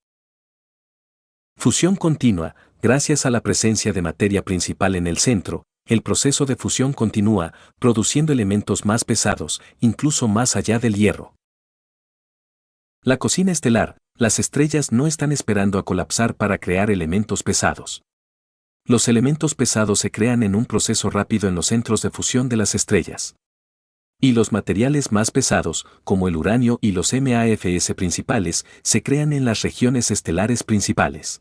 Fusión continua, gracias a la presencia de materia principal en el centro, el proceso de fusión continúa, produciendo elementos más pesados, incluso más allá del hierro. La cocina estelar, las estrellas no están esperando a colapsar para crear elementos pesados. Los elementos pesados se crean en un proceso rápido en los centros de fusión de las estrellas. Y los materiales más pesados, como el uranio y los MAFS principales, se crean en las regiones estelares principales.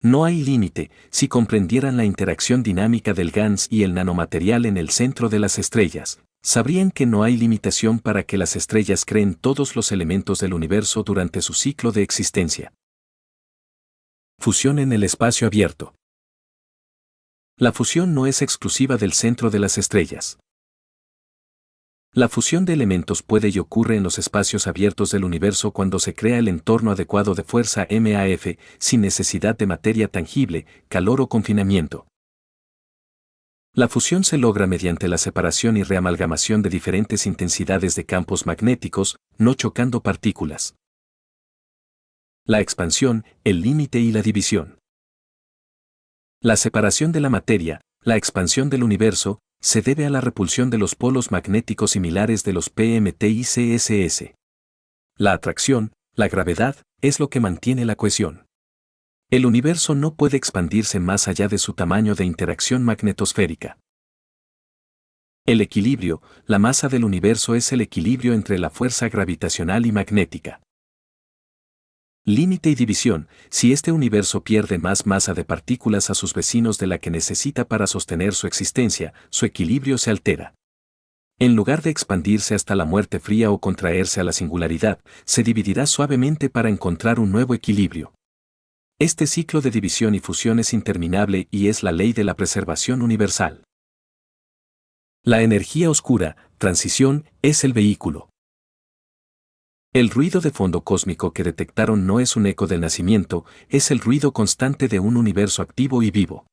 No hay límite, si comprendieran la interacción dinámica del GANS y el nanomaterial en el centro de las estrellas, sabrían que no hay limitación para que las estrellas creen todos los elementos del universo durante su ciclo de existencia. Fusión en el espacio abierto. La fusión no es exclusiva del centro de las estrellas. La fusión de elementos puede y ocurre en los espacios abiertos del universo cuando se crea el entorno adecuado de fuerza MAF, sin necesidad de materia tangible, calor o confinamiento. La fusión se logra mediante la separación y reamalgamación de diferentes intensidades de campos magnéticos, no chocando partículas. La expansión, el límite y la división. La separación de la materia, la expansión del universo, se debe a la repulsión de los polos magnéticos similares de los PMT y CSS. La atracción, la gravedad, es lo que mantiene la cohesión. El universo no puede expandirse más allá de su tamaño de interacción magnetosférica. El equilibrio, la masa del universo es el equilibrio entre la fuerza gravitacional y magnética. Límite y división, si este universo pierde más masa de partículas a sus vecinos de la que necesita para sostener su existencia, su equilibrio se altera. En lugar de expandirse hasta la muerte fría o contraerse a la singularidad, se dividirá suavemente para encontrar un nuevo equilibrio. Este ciclo de división y fusión es interminable y es la ley de la preservación universal. La energía oscura, transición, es el vehículo. El ruido de fondo cósmico que detectaron no es un eco del nacimiento, es el ruido constante de un universo activo y vivo.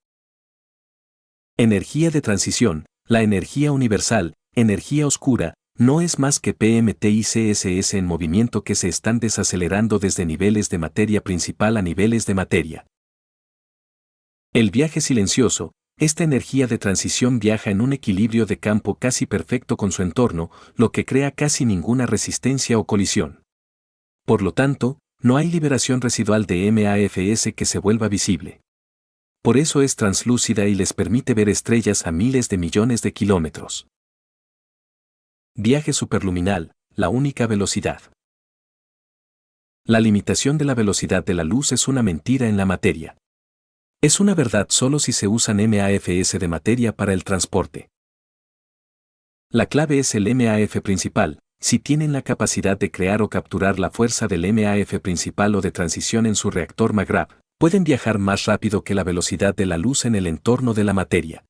Energía de transición, la energía universal, energía oscura, no es más que PMT y CSS en movimiento que se están desacelerando desde niveles de materia principal a niveles de materia. El viaje silencioso, esta energía de transición viaja en un equilibrio de campo casi perfecto con su entorno, lo que crea casi ninguna resistencia o colisión. Por lo tanto, no hay liberación residual de MAFS que se vuelva visible. Por eso es translúcida y les permite ver estrellas a miles de millones de kilómetros. Viaje superluminal, la única velocidad. La limitación de la velocidad de la luz es una mentira en la materia. Es una verdad solo si se usan MAFS de materia para el transporte. La clave es el MAF principal. Si tienen la capacidad de crear o capturar la fuerza del MAF principal o de transición en su reactor MAGRAV, pueden viajar más rápido que la velocidad de la luz en el entorno de la materia.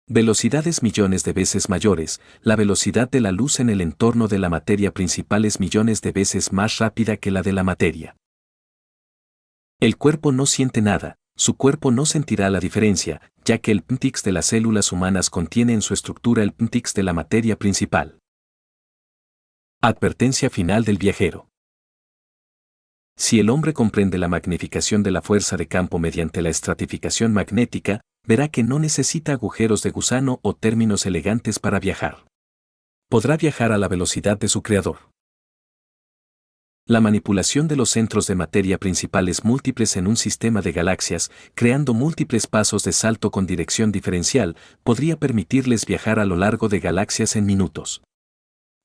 Velocidades millones de veces mayores, la velocidad de la luz en el entorno de la materia principal es millones de veces más rápida que la de la materia. El cuerpo no siente nada, su cuerpo no sentirá la diferencia, ya que el PMTX de las células humanas contiene en su estructura el PMTX de la materia principal. Advertencia final del viajero. Si el hombre comprende la magnificación de la fuerza de campo mediante la estratificación magnética, verá que no necesita agujeros de gusano o términos elegantes para viajar. Podrá viajar a la velocidad de su creador. La manipulación de los centros de materia principales múltiples en un sistema de galaxias, creando múltiples pasos de salto con dirección diferencial, podría permitirles viajar a lo largo de galaxias en minutos.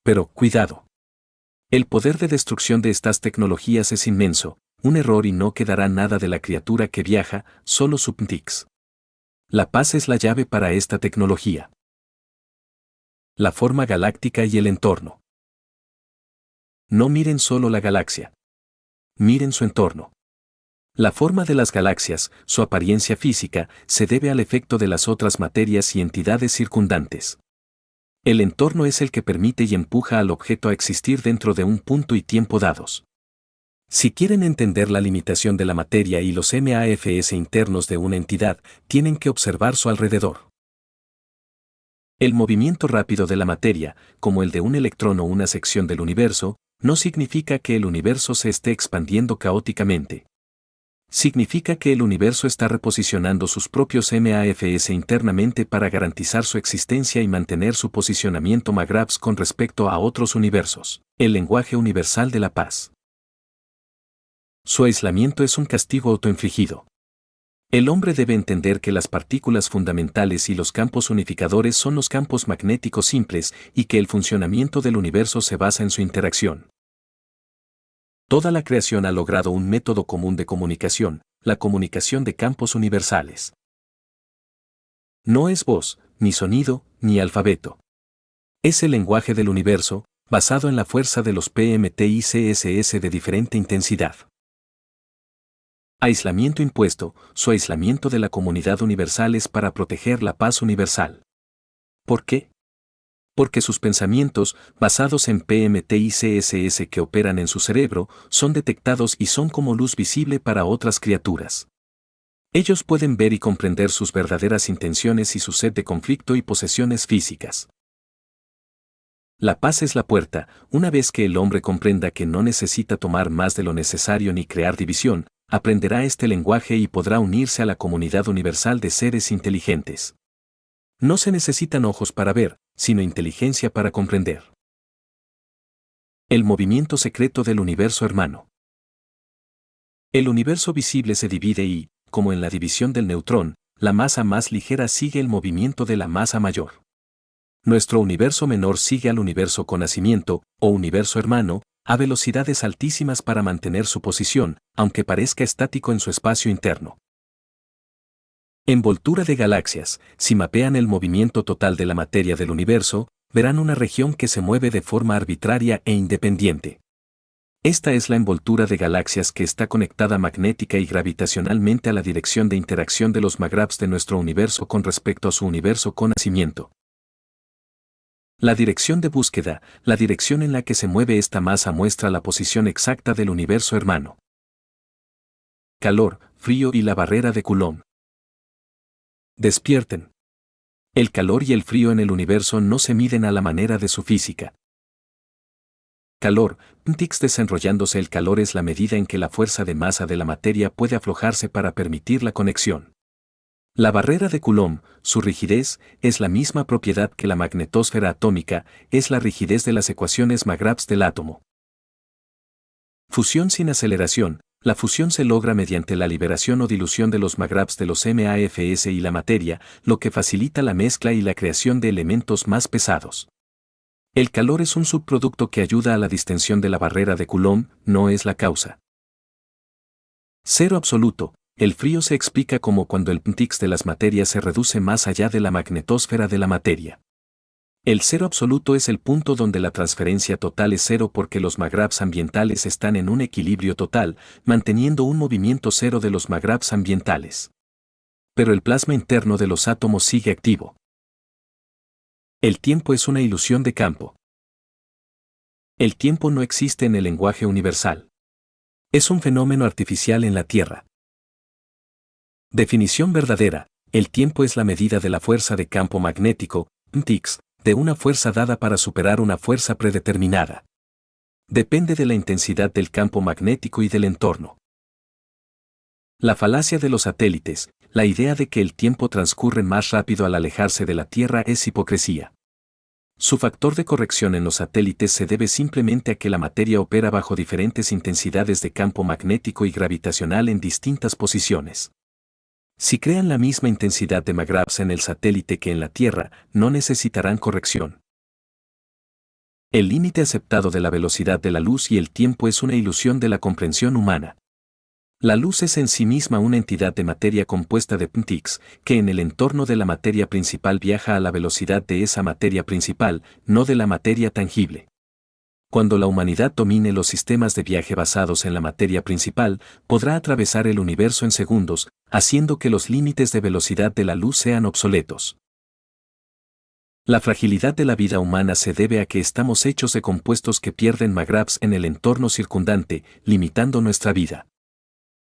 Pero, cuidado. El poder de destrucción de estas tecnologías es inmenso, un error y no quedará nada de la criatura que viaja, solo su PMTX. La paz es la llave para esta tecnología. La forma galáctica y el entorno. No miren solo la galaxia. Miren su entorno. La forma de las galaxias, su apariencia física, se debe al efecto de las otras materias y entidades circundantes. El entorno es el que permite y empuja al objeto a existir dentro de un punto y tiempo dados. Si quieren entender la limitación de la materia y los MAFS internos de una entidad, tienen que observar su alrededor. El movimiento rápido de la materia, como el de un electrón o una sección del universo, no significa que el universo se esté expandiendo caóticamente. Significa que el universo está reposicionando sus propios MAFS internamente para garantizar su existencia y mantener su posicionamiento MAGRAVs con respecto a otros universos. El lenguaje universal de la paz. Su aislamiento es un castigo autoinfligido. El hombre debe entender que las partículas fundamentales y los campos unificadores son los campos magnéticos simples y que el funcionamiento del universo se basa en su interacción. Toda la creación ha logrado un método común de comunicación, la comunicación de campos universales. No es voz, ni sonido, ni alfabeto. Es el lenguaje del universo, basado en la fuerza de los PMT y CSS de diferente intensidad. Aislamiento impuesto, su aislamiento de la comunidad universal es para proteger la paz universal. ¿Por qué? Porque sus pensamientos, basados en PMT y CSS que operan en su cerebro, son detectados y son como luz visible para otras criaturas. Ellos pueden ver y comprender sus verdaderas intenciones y su sed de conflicto y posesiones físicas. La paz es la puerta. Una vez que el hombre comprenda que no necesita tomar más de lo necesario ni crear división, aprenderá este lenguaje y podrá unirse a la comunidad universal de seres inteligentes. No se necesitan ojos para ver, sino inteligencia para comprender. El movimiento secreto del universo hermano. El universo visible se divide y, como en la división del neutrón, la masa más ligera sigue el movimiento de la masa mayor. Nuestro universo menor sigue al universo con nacimiento, o universo hermano, a velocidades altísimas para mantener su posición, aunque parezca estático en su espacio interno. Envoltura de galaxias. Si mapean el movimiento total de la materia del universo, verán una región que se mueve de forma arbitraria e independiente. Esta es la envoltura de galaxias que está conectada magnética y gravitacionalmente a la dirección de interacción de los magraps de nuestro universo con respecto a su universo con nacimiento. La dirección de búsqueda, la dirección en la que se mueve esta masa muestra la posición exacta del universo hermano. Calor, frío y la barrera de Coulomb. Despierten. El calor y el frío en el universo no se miden a la manera de su física. Calor, PMTX desenrollándose. El calor es la medida en que la fuerza de masa de la materia puede aflojarse para permitir la conexión. La barrera de Coulomb, su rigidez, es la misma propiedad que la magnetosfera atómica, es la rigidez de las ecuaciones magraps del átomo. Fusión sin aceleración. La fusión se logra mediante la liberación o dilución de los magraps de los MAFS y la materia, lo que facilita la mezcla y la creación de elementos más pesados. El calor es un subproducto que ayuda a la distensión de la barrera de Coulomb, no es la causa. Cero absoluto. El frío se explica como cuando el PMTX de las materias se reduce más allá de la magnetosfera de la materia. El cero absoluto es el punto donde la transferencia total es cero porque los magraps ambientales están en un equilibrio total, manteniendo un movimiento cero de los magraps ambientales. Pero el plasma interno de los átomos sigue activo. El tiempo es una ilusión de campo. El tiempo no existe en el lenguaje universal. Es un fenómeno artificial en la Tierra. Definición verdadera. El tiempo es la medida de la fuerza de campo magnético, PMTX, de una fuerza dada para superar una fuerza predeterminada. Depende de la intensidad del campo magnético y del entorno. La falacia de los satélites. La idea de que el tiempo transcurre más rápido al alejarse de la Tierra es hipocresía. Su factor de corrección en los satélites se debe simplemente a que la materia opera bajo diferentes intensidades de campo magnético y gravitacional en distintas posiciones. Si crean la misma intensidad de magraps en el satélite que en la Tierra, no necesitarán corrección. El límite aceptado de la velocidad de la luz y el tiempo es una ilusión de la comprensión humana. La luz es en sí misma una entidad de materia compuesta de PMTX, que en el entorno de la materia principal viaja a la velocidad de esa materia principal, no de la materia tangible. Cuando la humanidad domine los sistemas de viaje basados en la materia principal, podrá atravesar el universo en segundos, haciendo que los límites de velocidad de la luz sean obsoletos. La fragilidad de la vida humana se debe a que estamos hechos de compuestos que pierden magraps en el entorno circundante, limitando nuestra vida.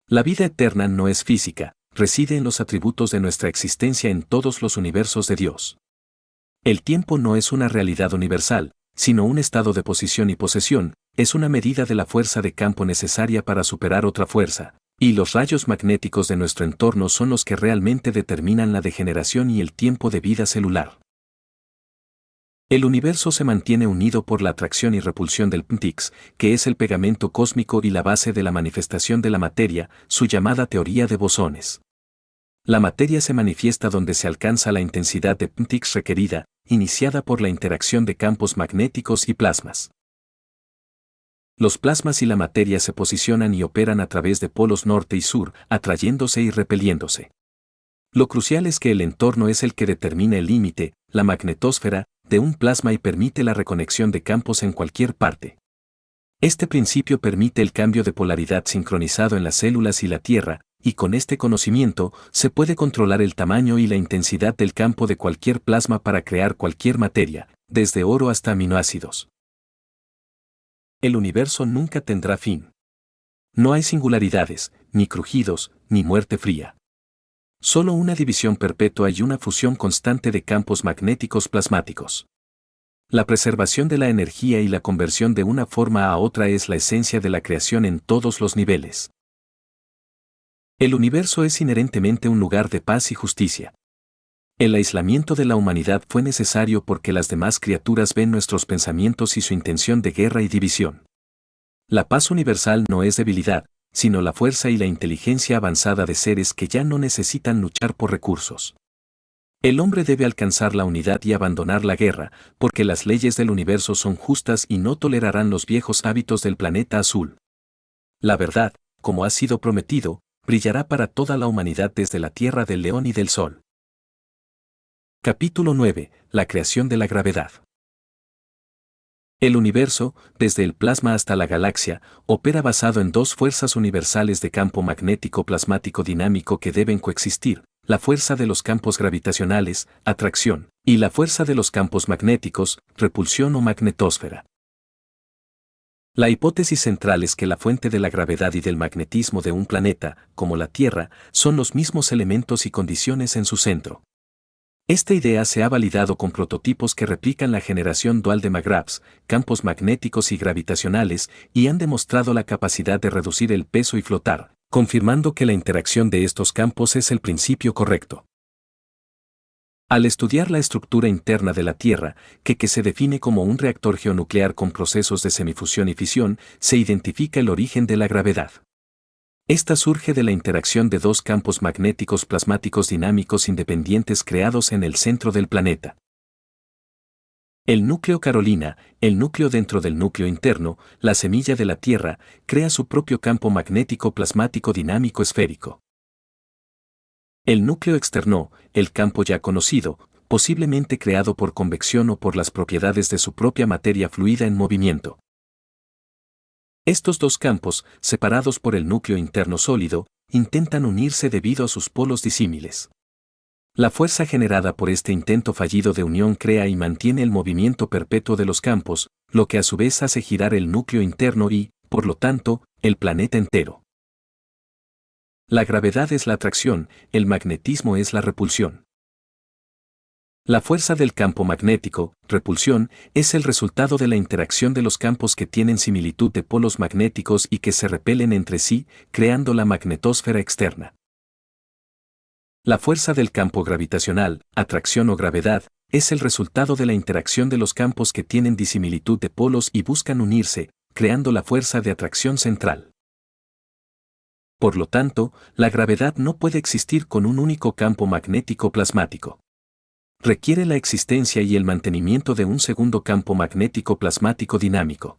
La vida eterna no es física, reside en los atributos de nuestra existencia en todos los universos de Dios. El tiempo no es una realidad universal, sino un estado de posición y posesión, es una medida de la fuerza de campo necesaria para superar otra fuerza, y los rayos magnéticos de nuestro entorno son los que realmente determinan la degeneración y el tiempo de vida celular. El universo se mantiene unido por la atracción y repulsión del PMTX, que es el pegamento cósmico y la base de la manifestación de la materia, su llamada teoría de bosones. La materia se manifiesta donde se alcanza la intensidad de PMTX requerida, iniciada por la interacción de campos magnéticos y plasmas. Los plasmas y la materia se posicionan y operan a través de polos norte y sur, atrayéndose y repeliéndose. Lo crucial es que el entorno es el que determina el límite, la magnetosfera, de un plasma y permite la reconexión de campos en cualquier parte. Este principio permite el cambio de polaridad sincronizado en las células y la Tierra, y con este conocimiento se puede controlar el tamaño y la intensidad del campo de cualquier plasma para crear cualquier materia, desde oro hasta aminoácidos. El universo nunca tendrá fin. No hay singularidades, ni crujidos, ni muerte fría. Solo una división perpetua y una fusión constante de campos magnéticos plasmáticos. La preservación de la energía y la conversión de una forma a otra es la esencia de la creación en todos los niveles. El universo es inherentemente un lugar de paz y justicia. El aislamiento de la humanidad fue necesario porque las demás criaturas ven nuestros pensamientos y su intención de guerra y división. La paz universal no es debilidad, sino la fuerza y la inteligencia avanzada de seres que ya no necesitan luchar por recursos. El hombre debe alcanzar la unidad y abandonar la guerra, porque las leyes del universo son justas y no tolerarán los viejos hábitos del planeta azul. La verdad, como ha sido prometido, brillará para toda la humanidad desde la tierra del león y del sol. Capítulo 9. La creación de la gravedad. El universo, desde el plasma hasta la galaxia, opera basado en dos fuerzas universales de campo magnético plasmático dinámico que deben coexistir: la fuerza de los campos gravitacionales, atracción, y la fuerza de los campos magnéticos, repulsión o magnetosfera. La hipótesis central es que la fuente de la gravedad y del magnetismo de un planeta, como la Tierra, son los mismos elementos y condiciones en su centro. Esta idea se ha validado con prototipos que replican la generación dual de McGravs, campos magnéticos y gravitacionales, y han demostrado la capacidad de reducir el peso y flotar, confirmando que la interacción de estos campos es el principio correcto. Al estudiar la estructura interna de la Tierra, que se define como un reactor geonuclear con procesos de semifusión y fisión, se identifica el origen de la gravedad. Esta surge de la interacción de dos campos magnéticos plasmáticos dinámicos independientes creados en el centro del planeta. El núcleo Carolina, el núcleo dentro del núcleo interno, la semilla de la Tierra, crea su propio campo magnético plasmático dinámico esférico. El núcleo externo, el campo ya conocido, posiblemente creado por convección o por las propiedades de su propia materia fluida en movimiento. Estos dos campos, separados por el núcleo interno sólido, intentan unirse debido a sus polos disímiles. La fuerza generada por este intento fallido de unión crea y mantiene el movimiento perpetuo de los campos, lo que a su vez hace girar el núcleo interno y, por lo tanto, el planeta entero. La gravedad es la atracción, el magnetismo es la repulsión. La fuerza del campo magnético, repulsión, es el resultado de la interacción de los campos que tienen similitud de polos magnéticos y que se repelen entre sí, creando la magnetosfera externa. La fuerza del campo gravitacional, atracción o gravedad, es el resultado de la interacción de los campos que tienen disimilitud de polos y buscan unirse, creando la fuerza de atracción central. Por lo tanto, la gravedad no puede existir con un único campo magnético plasmático. Requiere la existencia y el mantenimiento de un segundo campo magnético plasmático dinámico.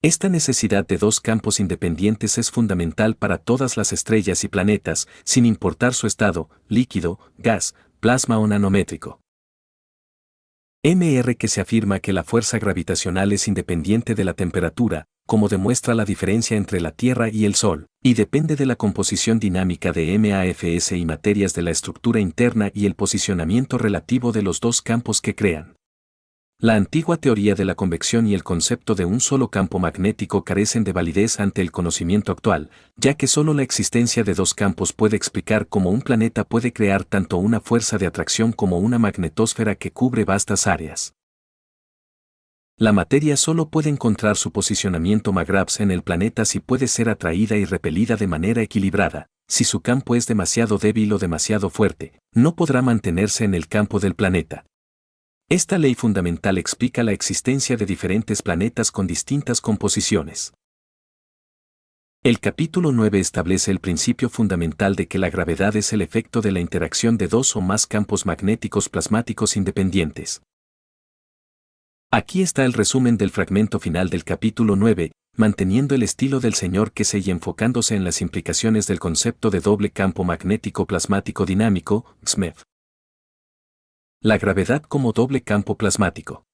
Esta necesidad de dos campos independientes es fundamental para todas las estrellas y planetas, sin importar su estado, líquido, gas, plasma o nanométrico. Que se afirma que la fuerza gravitacional es independiente de la temperatura, como demuestra la diferencia entre la Tierra y el Sol, y depende de la composición dinámica de MAFS y materias de la estructura interna y el posicionamiento relativo de los dos campos que crean. La antigua teoría de la convección y el concepto de un solo campo magnético carecen de validez ante el conocimiento actual, ya que solo la existencia de dos campos puede explicar cómo un planeta puede crear tanto una fuerza de atracción como una magnetosfera que cubre vastas áreas. La materia solo puede encontrar su posicionamiento McGravs en el planeta si puede ser atraída y repelida de manera equilibrada. Si su campo es demasiado débil o demasiado fuerte, no podrá mantenerse en el campo del planeta. Esta ley fundamental explica la existencia de diferentes planetas con distintas composiciones. El capítulo 9 establece el principio fundamental de que la gravedad es el efecto de la interacción de dos o más campos magnéticos plasmáticos independientes. Aquí está el resumen del fragmento final del capítulo 9, manteniendo el estilo del señor Kesey y enfocándose en las implicaciones del concepto de doble campo magnético plasmático dinámico, XMEF. La gravedad como doble campo plasmático.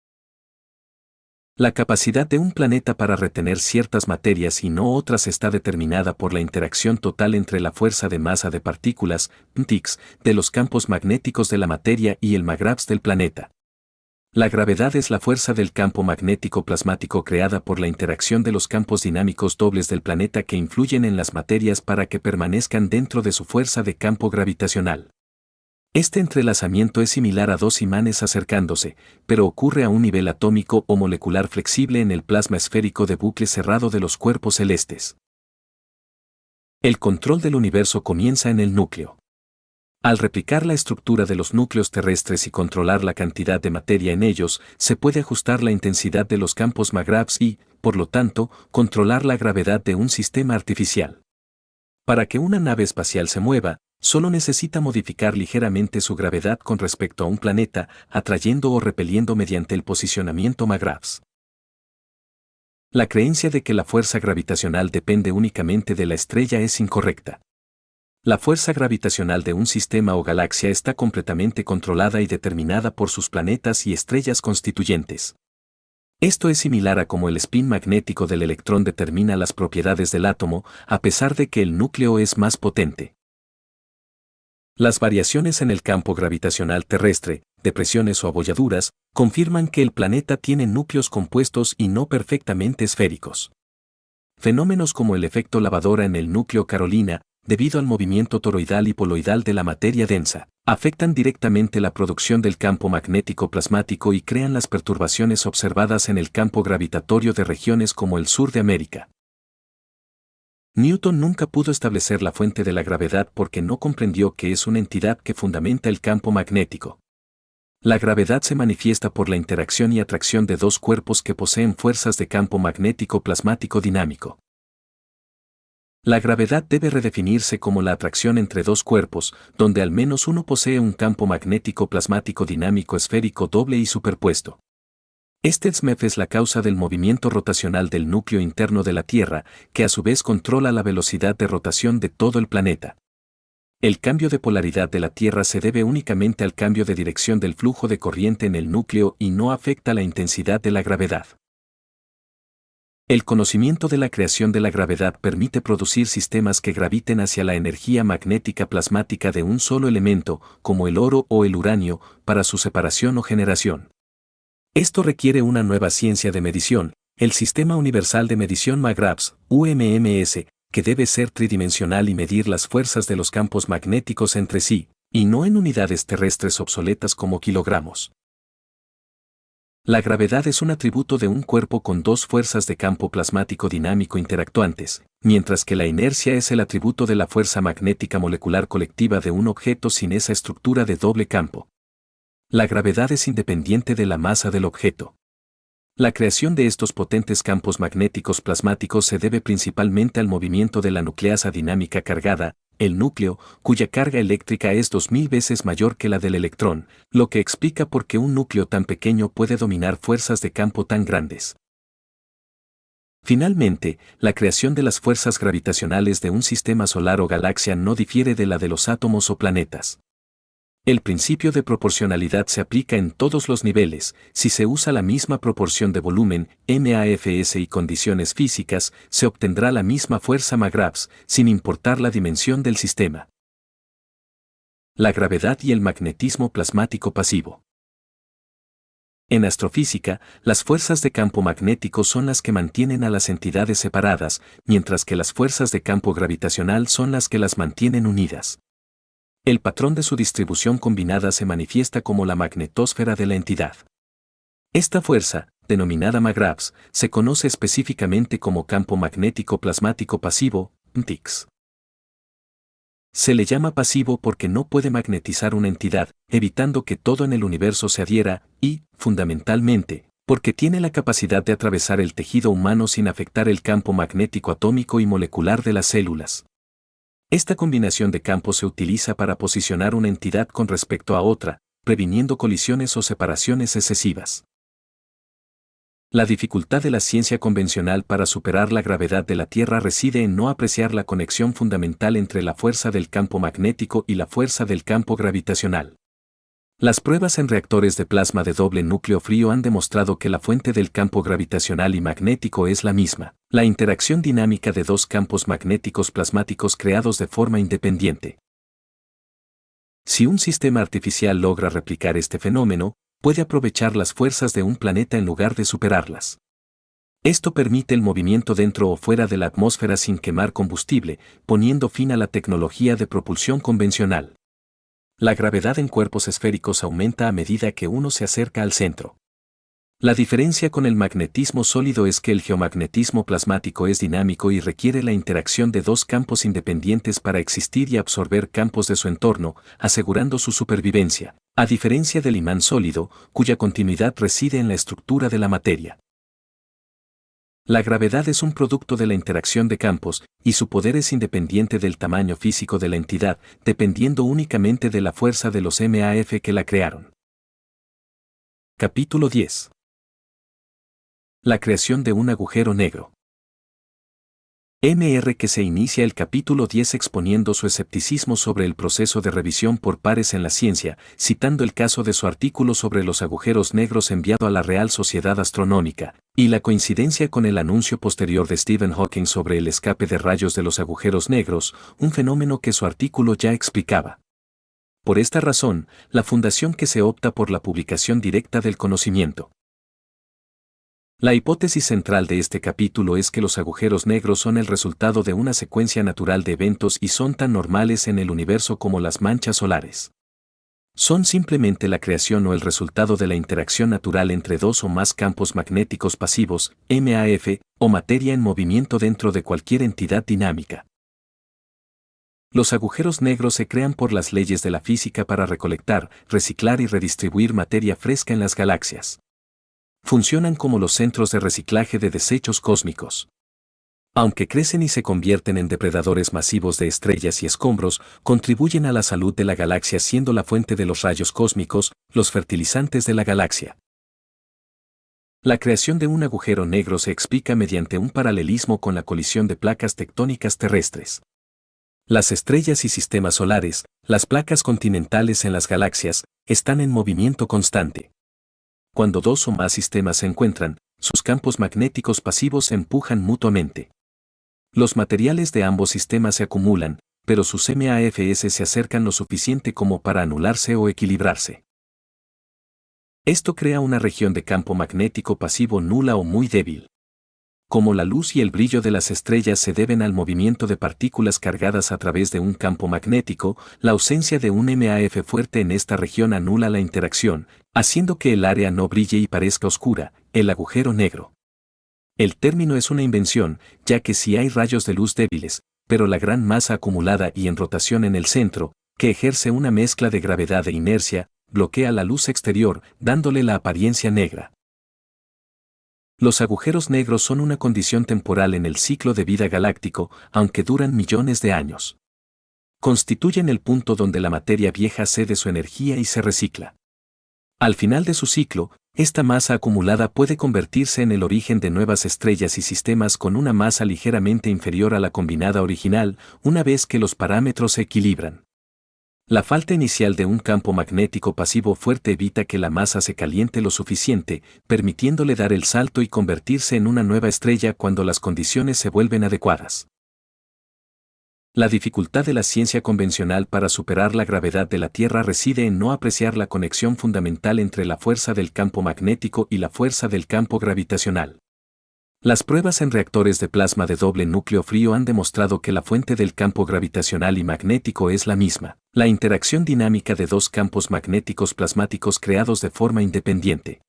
La capacidad de un planeta para retener ciertas materias y no otras está determinada por la interacción total entre la fuerza de masa de partículas, TICS, de los campos magnéticos de la materia y el McGravs del planeta. La gravedad es la fuerza del campo magnético plasmático creada por la interacción de los campos dinámicos dobles del planeta que influyen en las materias para que permanezcan dentro de su fuerza de campo gravitacional. Este entrelazamiento es similar a dos imanes acercándose, pero ocurre a un nivel atómico o molecular flexible en el plasma esférico de bucle cerrado de los cuerpos celestes. El control del universo comienza en el núcleo. Al replicar la estructura de los núcleos terrestres y controlar la cantidad de materia en ellos, se puede ajustar la intensidad de los campos magravs y, por lo tanto, controlar la gravedad de un sistema artificial. Para que una nave espacial se mueva, solo necesita modificar ligeramente su gravedad con respecto a un planeta, atrayendo o repeliendo mediante el posicionamiento magravs. La creencia de que la fuerza gravitacional depende únicamente de la estrella es incorrecta. La fuerza gravitacional de un sistema o galaxia está completamente controlada y determinada por sus planetas y estrellas constituyentes. Esto es similar a cómo el spin magnético del electrón determina las propiedades del átomo, a pesar de que el núcleo es más potente. Las variaciones en el campo gravitacional terrestre, depresiones o abolladuras, confirman que el planeta tiene núcleos compuestos y no perfectamente esféricos. Fenómenos como el efecto lavadora en el núcleo Carolina, debido al movimiento toroidal y poloidal de la materia densa, afectan directamente la producción del campo magnético plasmático y crean las perturbaciones observadas en el campo gravitatorio de regiones como el sur de América. Newton nunca pudo establecer la fuente de la gravedad porque no comprendió que es una entidad que fundamenta el campo magnético. La gravedad se manifiesta por la interacción y atracción de dos cuerpos que poseen fuerzas de campo magnético plasmático dinámico. La gravedad debe redefinirse como la atracción entre dos cuerpos, donde al menos uno posee un campo magnético plasmático dinámico esférico doble y superpuesto. Este SMEF es la causa del movimiento rotacional del núcleo interno de la Tierra, que a su vez controla la velocidad de rotación de todo el planeta. El cambio de polaridad de la Tierra se debe únicamente al cambio de dirección del flujo de corriente en el núcleo y no afecta la intensidad de la gravedad. El conocimiento de la creación de la gravedad permite producir sistemas que graviten hacia la energía magnética plasmática de un solo elemento, como el oro o el uranio, para su separación o generación. Esto requiere una nueva ciencia de medición, el Sistema Universal de Medición MAGRAVS, UMMS, que debe ser tridimensional y medir las fuerzas de los campos magnéticos entre sí, y no en unidades terrestres obsoletas como kilogramos. La gravedad es un atributo de un cuerpo con dos fuerzas de campo plasmático dinámico interactuantes, mientras que la inercia es el atributo de la fuerza magnética molecular colectiva de un objeto sin esa estructura de doble campo. La gravedad es independiente de la masa del objeto. La creación de estos potentes campos magnéticos plasmáticos se debe principalmente al movimiento de la nucleasa dinámica cargada, el núcleo, cuya carga eléctrica es 2000 veces mayor que la del electrón, lo que explica por qué un núcleo tan pequeño puede dominar fuerzas de campo tan grandes. Finalmente, la creación de las fuerzas gravitacionales de un sistema solar o galaxia no difiere de la de los átomos o planetas. El principio de proporcionalidad se aplica en todos los niveles. Si se usa la misma proporción de volumen, MAFS y condiciones físicas, se obtendrá la misma fuerza MAGRAVS, sin importar la dimensión del sistema. La gravedad y el magnetismo plasmático pasivo. En astrofísica, las fuerzas de campo magnético son las que mantienen a las entidades separadas, mientras que las fuerzas de campo gravitacional son las que las mantienen unidas. El patrón de su distribución combinada se manifiesta como la magnetosfera de la entidad. Esta fuerza, denominada MAGRAVS, se conoce específicamente como campo magnético plasmático pasivo, MTIX. Se le llama pasivo porque no puede magnetizar una entidad, evitando que todo en el universo se adhiera, y, fundamentalmente, porque tiene la capacidad de atravesar el tejido humano sin afectar el campo magnético atómico y molecular de las células. Esta combinación de campos se utiliza para posicionar una entidad con respecto a otra, previniendo colisiones o separaciones excesivas. La dificultad de la ciencia convencional para superar la gravedad de la Tierra reside en no apreciar la conexión fundamental entre la fuerza del campo magnético y la fuerza del campo gravitacional. Las pruebas en reactores de plasma de doble núcleo frío han demostrado que la fuente del campo gravitacional y magnético es la misma, la interacción dinámica de dos campos magnéticos plasmáticos creados de forma independiente. Si un sistema artificial logra replicar este fenómeno, puede aprovechar las fuerzas de un planeta en lugar de superarlas. Esto permite el movimiento dentro o fuera de la atmósfera sin quemar combustible, poniendo fin a la tecnología de propulsión convencional. La gravedad en cuerpos esféricos aumenta a medida que uno se acerca al centro. La diferencia con el magnetismo sólido es que el geomagnetismo plasmático es dinámico y requiere la interacción de dos campos independientes para existir y absorber campos de su entorno, asegurando su supervivencia, a diferencia del imán sólido, cuya continuidad reside en la estructura de la materia. La gravedad es un producto de la interacción de campos, y su poder es independiente del tamaño físico de la entidad, dependiendo únicamente de la fuerza de los MAF que la crearon. Capítulo 10. La creación de un agujero negro. Mr. que se inicia el capítulo 10 exponiendo su escepticismo sobre el proceso de revisión por pares en la ciencia, citando el caso de su artículo sobre los agujeros negros enviado a la Real Sociedad Astronómica, y la coincidencia con el anuncio posterior de Stephen Hawking sobre el escape de rayos de los agujeros negros, un fenómeno que su artículo ya explicaba. Por esta razón, la fundación que se opta por la publicación directa del conocimiento. La hipótesis central de este capítulo es que los agujeros negros son el resultado de una secuencia natural de eventos y son tan normales en el universo como las manchas solares. Son simplemente la creación o el resultado de la interacción natural entre dos o más campos magnéticos pasivos, MAF, o materia en movimiento dentro de cualquier entidad dinámica. Los agujeros negros se crean por las leyes de la física para recolectar, reciclar y redistribuir materia fresca en las galaxias. Funcionan como los centros de reciclaje de desechos cósmicos. Aunque crecen y se convierten en depredadores masivos de estrellas y escombros, contribuyen a la salud de la galaxia siendo la fuente de los rayos cósmicos, los fertilizantes de la galaxia. La creación de un agujero negro se explica mediante un paralelismo con la colisión de placas tectónicas terrestres. Las estrellas y sistemas solares, las placas continentales en las galaxias, están en movimiento constante. Cuando dos o más sistemas se encuentran, sus campos magnéticos pasivos se empujan mutuamente. Los materiales de ambos sistemas se acumulan, pero sus MAFS se acercan lo suficiente como para anularse o equilibrarse. Esto crea una región de campo magnético pasivo nula o muy débil. Como la luz y el brillo de las estrellas se deben al movimiento de partículas cargadas a través de un campo magnético, la ausencia de un MAF fuerte en esta región anula la interacción, haciendo que el área no brille y parezca oscura, el agujero negro. El término es una invención, ya que sí hay rayos de luz débiles, pero la gran masa acumulada y en rotación en el centro, que ejerce una mezcla de gravedad e inercia, bloquea la luz exterior, dándole la apariencia negra. Los agujeros negros son una condición temporal en el ciclo de vida galáctico, aunque duran millones de años. Constituyen el punto donde la materia vieja cede su energía y se recicla. Al final de su ciclo, esta masa acumulada puede convertirse en el origen de nuevas estrellas y sistemas con una masa ligeramente inferior a la combinada original, una vez que los parámetros se equilibran. La falta inicial de un campo magnético pasivo fuerte evita que la masa se caliente lo suficiente, permitiéndole dar el salto y convertirse en una nueva estrella cuando las condiciones se vuelven adecuadas. La dificultad de la ciencia convencional para superar la gravedad de la Tierra reside en no apreciar la conexión fundamental entre la fuerza del campo magnético y la fuerza del campo gravitacional. Las pruebas en reactores de plasma de doble núcleo frío han demostrado que la fuente del campo gravitacional y magnético es la misma, la interacción dinámica de dos campos magnéticos plasmáticos creados de forma independiente.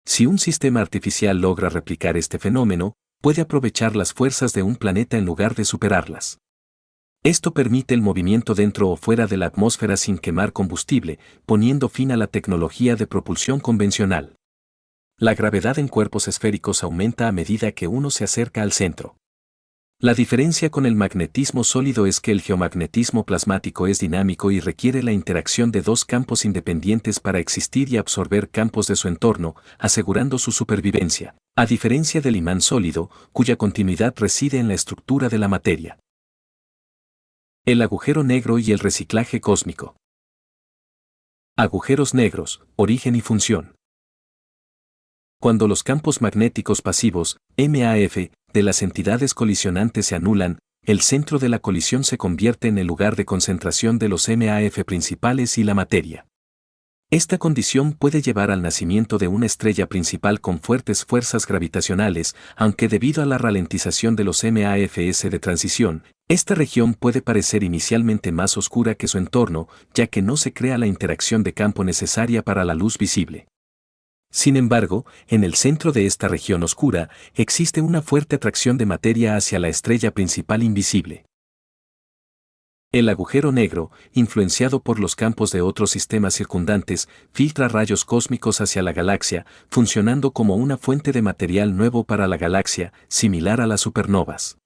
Si un sistema artificial logra replicar este fenómeno, puede aprovechar las fuerzas de un planeta en lugar de superarlas. Esto permite el movimiento dentro o fuera de la atmósfera sin quemar combustible, poniendo fin a la tecnología de propulsión convencional. La gravedad en cuerpos esféricos aumenta a medida que uno se acerca al centro. La diferencia con el magnetismo sólido es que el geomagnetismo plasmático es dinámico y requiere la interacción de dos campos independientes para existir y absorber campos de su entorno, asegurando su supervivencia, a diferencia del imán sólido, cuya continuidad reside en la estructura de la materia. El agujero negro y el reciclaje cósmico. Agujeros negros, origen y función. Cuando los campos magnéticos pasivos, MAF, de las entidades colisionantes se anulan, el centro de la colisión se convierte en el lugar de concentración de los MAF principales y la materia. Esta condición puede llevar al nacimiento de una estrella principal con fuertes fuerzas gravitacionales, aunque debido a la ralentización de los MAFS de transición, esta región puede parecer inicialmente más oscura que su entorno, ya que no se crea la interacción de campo necesaria para la luz visible. Sin embargo, en el centro de esta región oscura, existe una fuerte atracción de materia hacia la estrella principal invisible. El agujero negro, influenciado por los campos de otros sistemas circundantes, filtra rayos cósmicos hacia la galaxia, funcionando como una fuente de material nuevo para la galaxia, similar a las supernovas.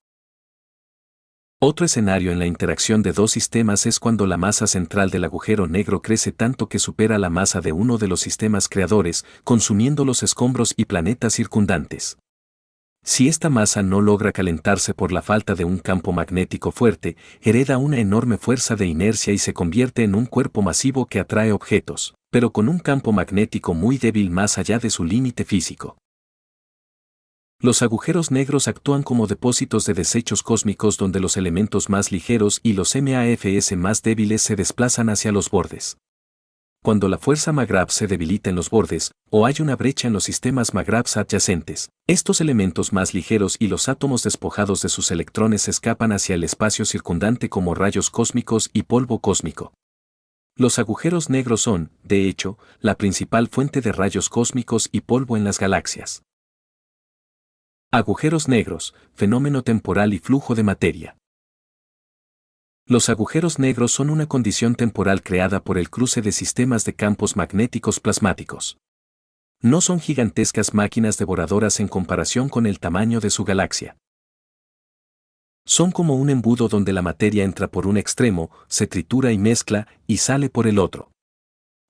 Otro escenario en la interacción de dos sistemas es cuando la masa central del agujero negro crece tanto que supera la masa de uno de los sistemas creadores, consumiendo los escombros y planetas circundantes. Si esta masa no logra calentarse por la falta de un campo magnético fuerte, hereda una enorme fuerza de inercia y se convierte en un cuerpo masivo que atrae objetos, pero con un campo magnético muy débil más allá de su límite físico. Los agujeros negros actúan como depósitos de desechos cósmicos donde los elementos más ligeros y los MAFS más débiles se desplazan hacia los bordes. Cuando la fuerza MAGRAB se debilita en los bordes, o hay una brecha en los sistemas MAGRABs adyacentes, estos elementos más ligeros y los átomos despojados de sus electrones escapan hacia el espacio circundante como rayos cósmicos y polvo cósmico. Los agujeros negros son, de hecho, la principal fuente de rayos cósmicos y polvo en las galaxias. Agujeros negros, fenómeno temporal y flujo de materia. Los agujeros negros son una condición temporal creada por el cruce de sistemas de campos magnéticos plasmáticos. No son gigantescas máquinas devoradoras en comparación con el tamaño de su galaxia. Son como un embudo donde la materia entra por un extremo, se tritura y mezcla, y sale por el otro.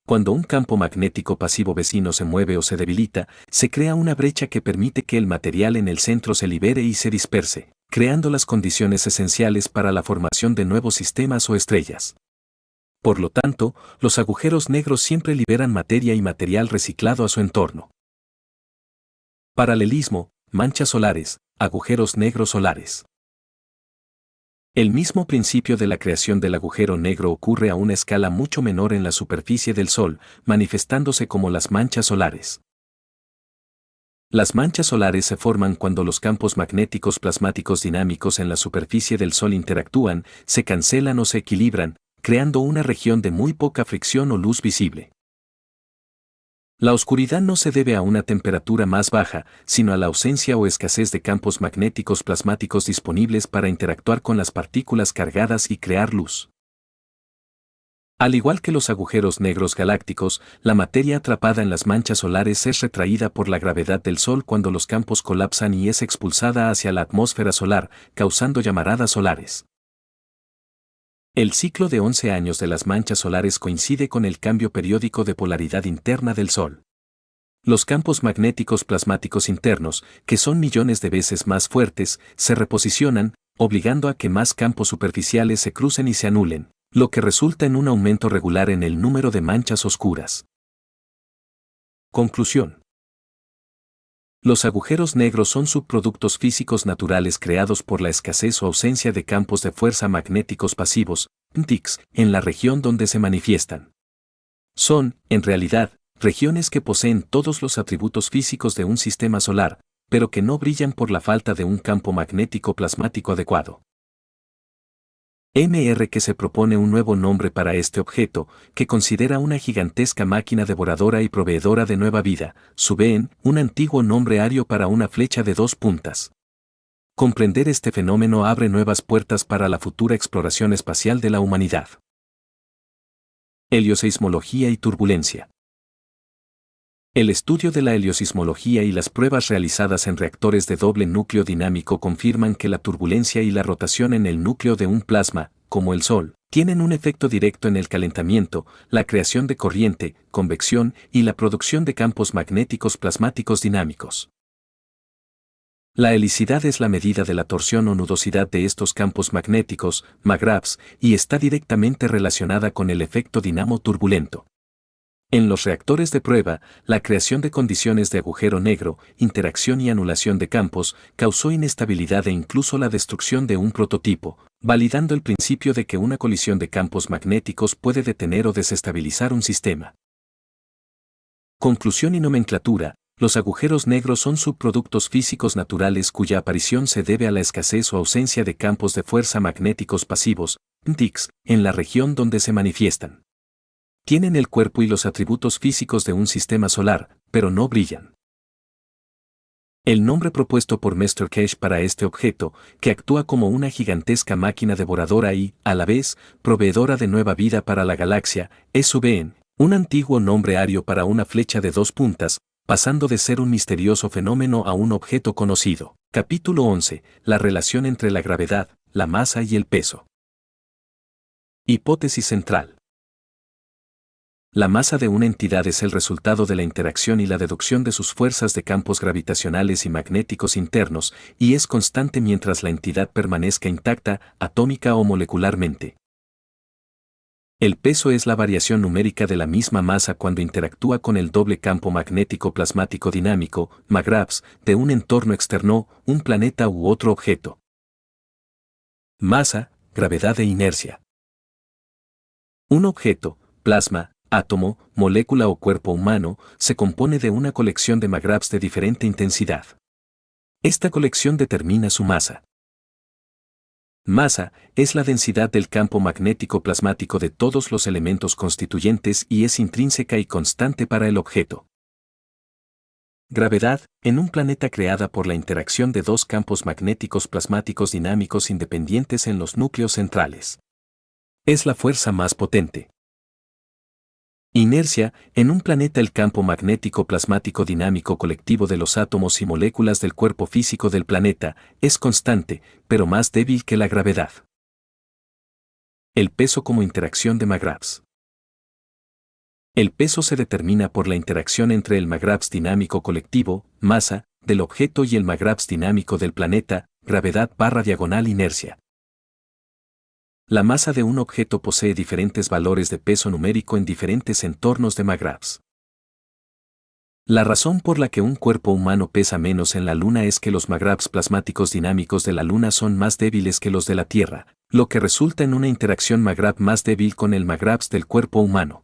Cuando un campo magnético pasivo vecino se mueve o se debilita, se crea una brecha que permite que el material en el centro se libere y se disperse, creando las condiciones esenciales para la formación de nuevos sistemas o estrellas. Por lo tanto, los agujeros negros siempre liberan materia y material reciclado a su entorno. Paralelismo, manchas solares, agujeros negros solares. El mismo principio de la creación del agujero negro ocurre a una escala mucho menor en la superficie del Sol, manifestándose como las manchas solares. Las manchas solares se forman cuando los campos magnéticos plasmáticos dinámicos en la superficie del Sol interactúan, se cancelan o se equilibran, creando una región de muy poca fricción o luz visible. La oscuridad no se debe a una temperatura más baja, sino a la ausencia o escasez de campos magnéticos plasmáticos disponibles para interactuar con las partículas cargadas y crear luz. Al igual que los agujeros negros galácticos, la materia atrapada en las manchas solares es retraída por la gravedad del Sol cuando los campos colapsan y es expulsada hacia la atmósfera solar, causando llamaradas solares. El ciclo de 11 años de las manchas solares coincide con el cambio periódico de polaridad interna del Sol. Los campos magnéticos plasmáticos internos, que son millones de veces más fuertes, se reposicionan, obligando a que más campos superficiales se crucen y se anulen, lo que resulta en un aumento regular en el número de manchas oscuras. Conclusión. Los agujeros negros son subproductos físicos naturales creados por la escasez o ausencia de campos de fuerza magnéticos pasivos, NTICs, en la región donde se manifiestan. Son, en realidad, regiones que poseen todos los atributos físicos de un sistema solar, pero que no brillan por la falta de un campo magnético plasmático adecuado. Que se propone un nuevo nombre para este objeto, que considera una gigantesca máquina devoradora y proveedora de nueva vida, Subeen, un antiguo nombre ario para una flecha de dos puntas. Comprender este fenómeno abre nuevas puertas para la futura exploración espacial de la humanidad. Helioseismología y turbulencia. El estudio de la heliosismología y las pruebas realizadas en reactores de doble núcleo dinámico confirman que la turbulencia y la rotación en el núcleo de un plasma, como el Sol, tienen un efecto directo en el calentamiento, la creación de corriente, convección y la producción de campos magnéticos plasmáticos dinámicos. La helicidad es la medida de la torsión o nudosidad de estos campos magnéticos, MAGRABs, y está directamente relacionada con el efecto dinamo turbulento. En los reactores de prueba, la creación de condiciones de agujero negro, interacción y anulación de campos, causó inestabilidad e incluso la destrucción de un prototipo, validando el principio de que una colisión de campos magnéticos puede detener o desestabilizar un sistema. Conclusión y nomenclatura. Los agujeros negros son subproductos físicos naturales cuya aparición se debe a la escasez o ausencia de campos de fuerza magnéticos pasivos, NTICs, en la región donde se manifiestan. Tienen el cuerpo y los atributos físicos de un sistema solar, pero no brillan. El nombre propuesto por Mr. Cash para este objeto, que actúa como una gigantesca máquina devoradora y, a la vez, proveedora de nueva vida para la galaxia, es SVN, un antiguo nombre ario para una flecha de dos puntas, pasando de ser un misterioso fenómeno a un objeto conocido. Capítulo 11. La relación entre la gravedad, la masa y el peso. Hipótesis central. La masa de una entidad es el resultado de la interacción y la deducción de sus fuerzas de campos gravitacionales y magnéticos internos, y es constante mientras la entidad permanezca intacta, atómica o molecularmente. El peso es la variación numérica de la misma masa cuando interactúa con el doble campo magnético plasmático dinámico, MAGRAPS, de un entorno externo, un planeta u otro objeto. Masa, gravedad e inercia. Un objeto, plasma, átomo, molécula o cuerpo humano, se compone de una colección de MAGRAPS de diferente intensidad. Esta colección determina su masa. Masa es la densidad del campo magnético plasmático de todos los elementos constituyentes y es intrínseca y constante para el objeto. Gravedad, en un planeta creada por la interacción de dos campos magnéticos plasmáticos dinámicos independientes en los núcleos centrales. Es la fuerza más potente. Inercia, en un planeta el campo magnético plasmático dinámico colectivo de los átomos y moléculas del cuerpo físico del planeta, es constante, pero más débil que la gravedad. El peso como interacción de MAGRAPS. El peso se determina por la interacción entre el MAGRAPS dinámico colectivo, masa, del objeto y el MAGRAPS dinámico del planeta, gravedad/inercia. La masa de un objeto posee diferentes valores de peso numérico en diferentes entornos de MAGRAPS. La razón por la que un cuerpo humano pesa menos en la Luna es que los MAGRAPS plasmáticos dinámicos de la Luna son más débiles que los de la Tierra, lo que resulta en una interacción MAGRAP más débil con el MAGRAPS del cuerpo humano.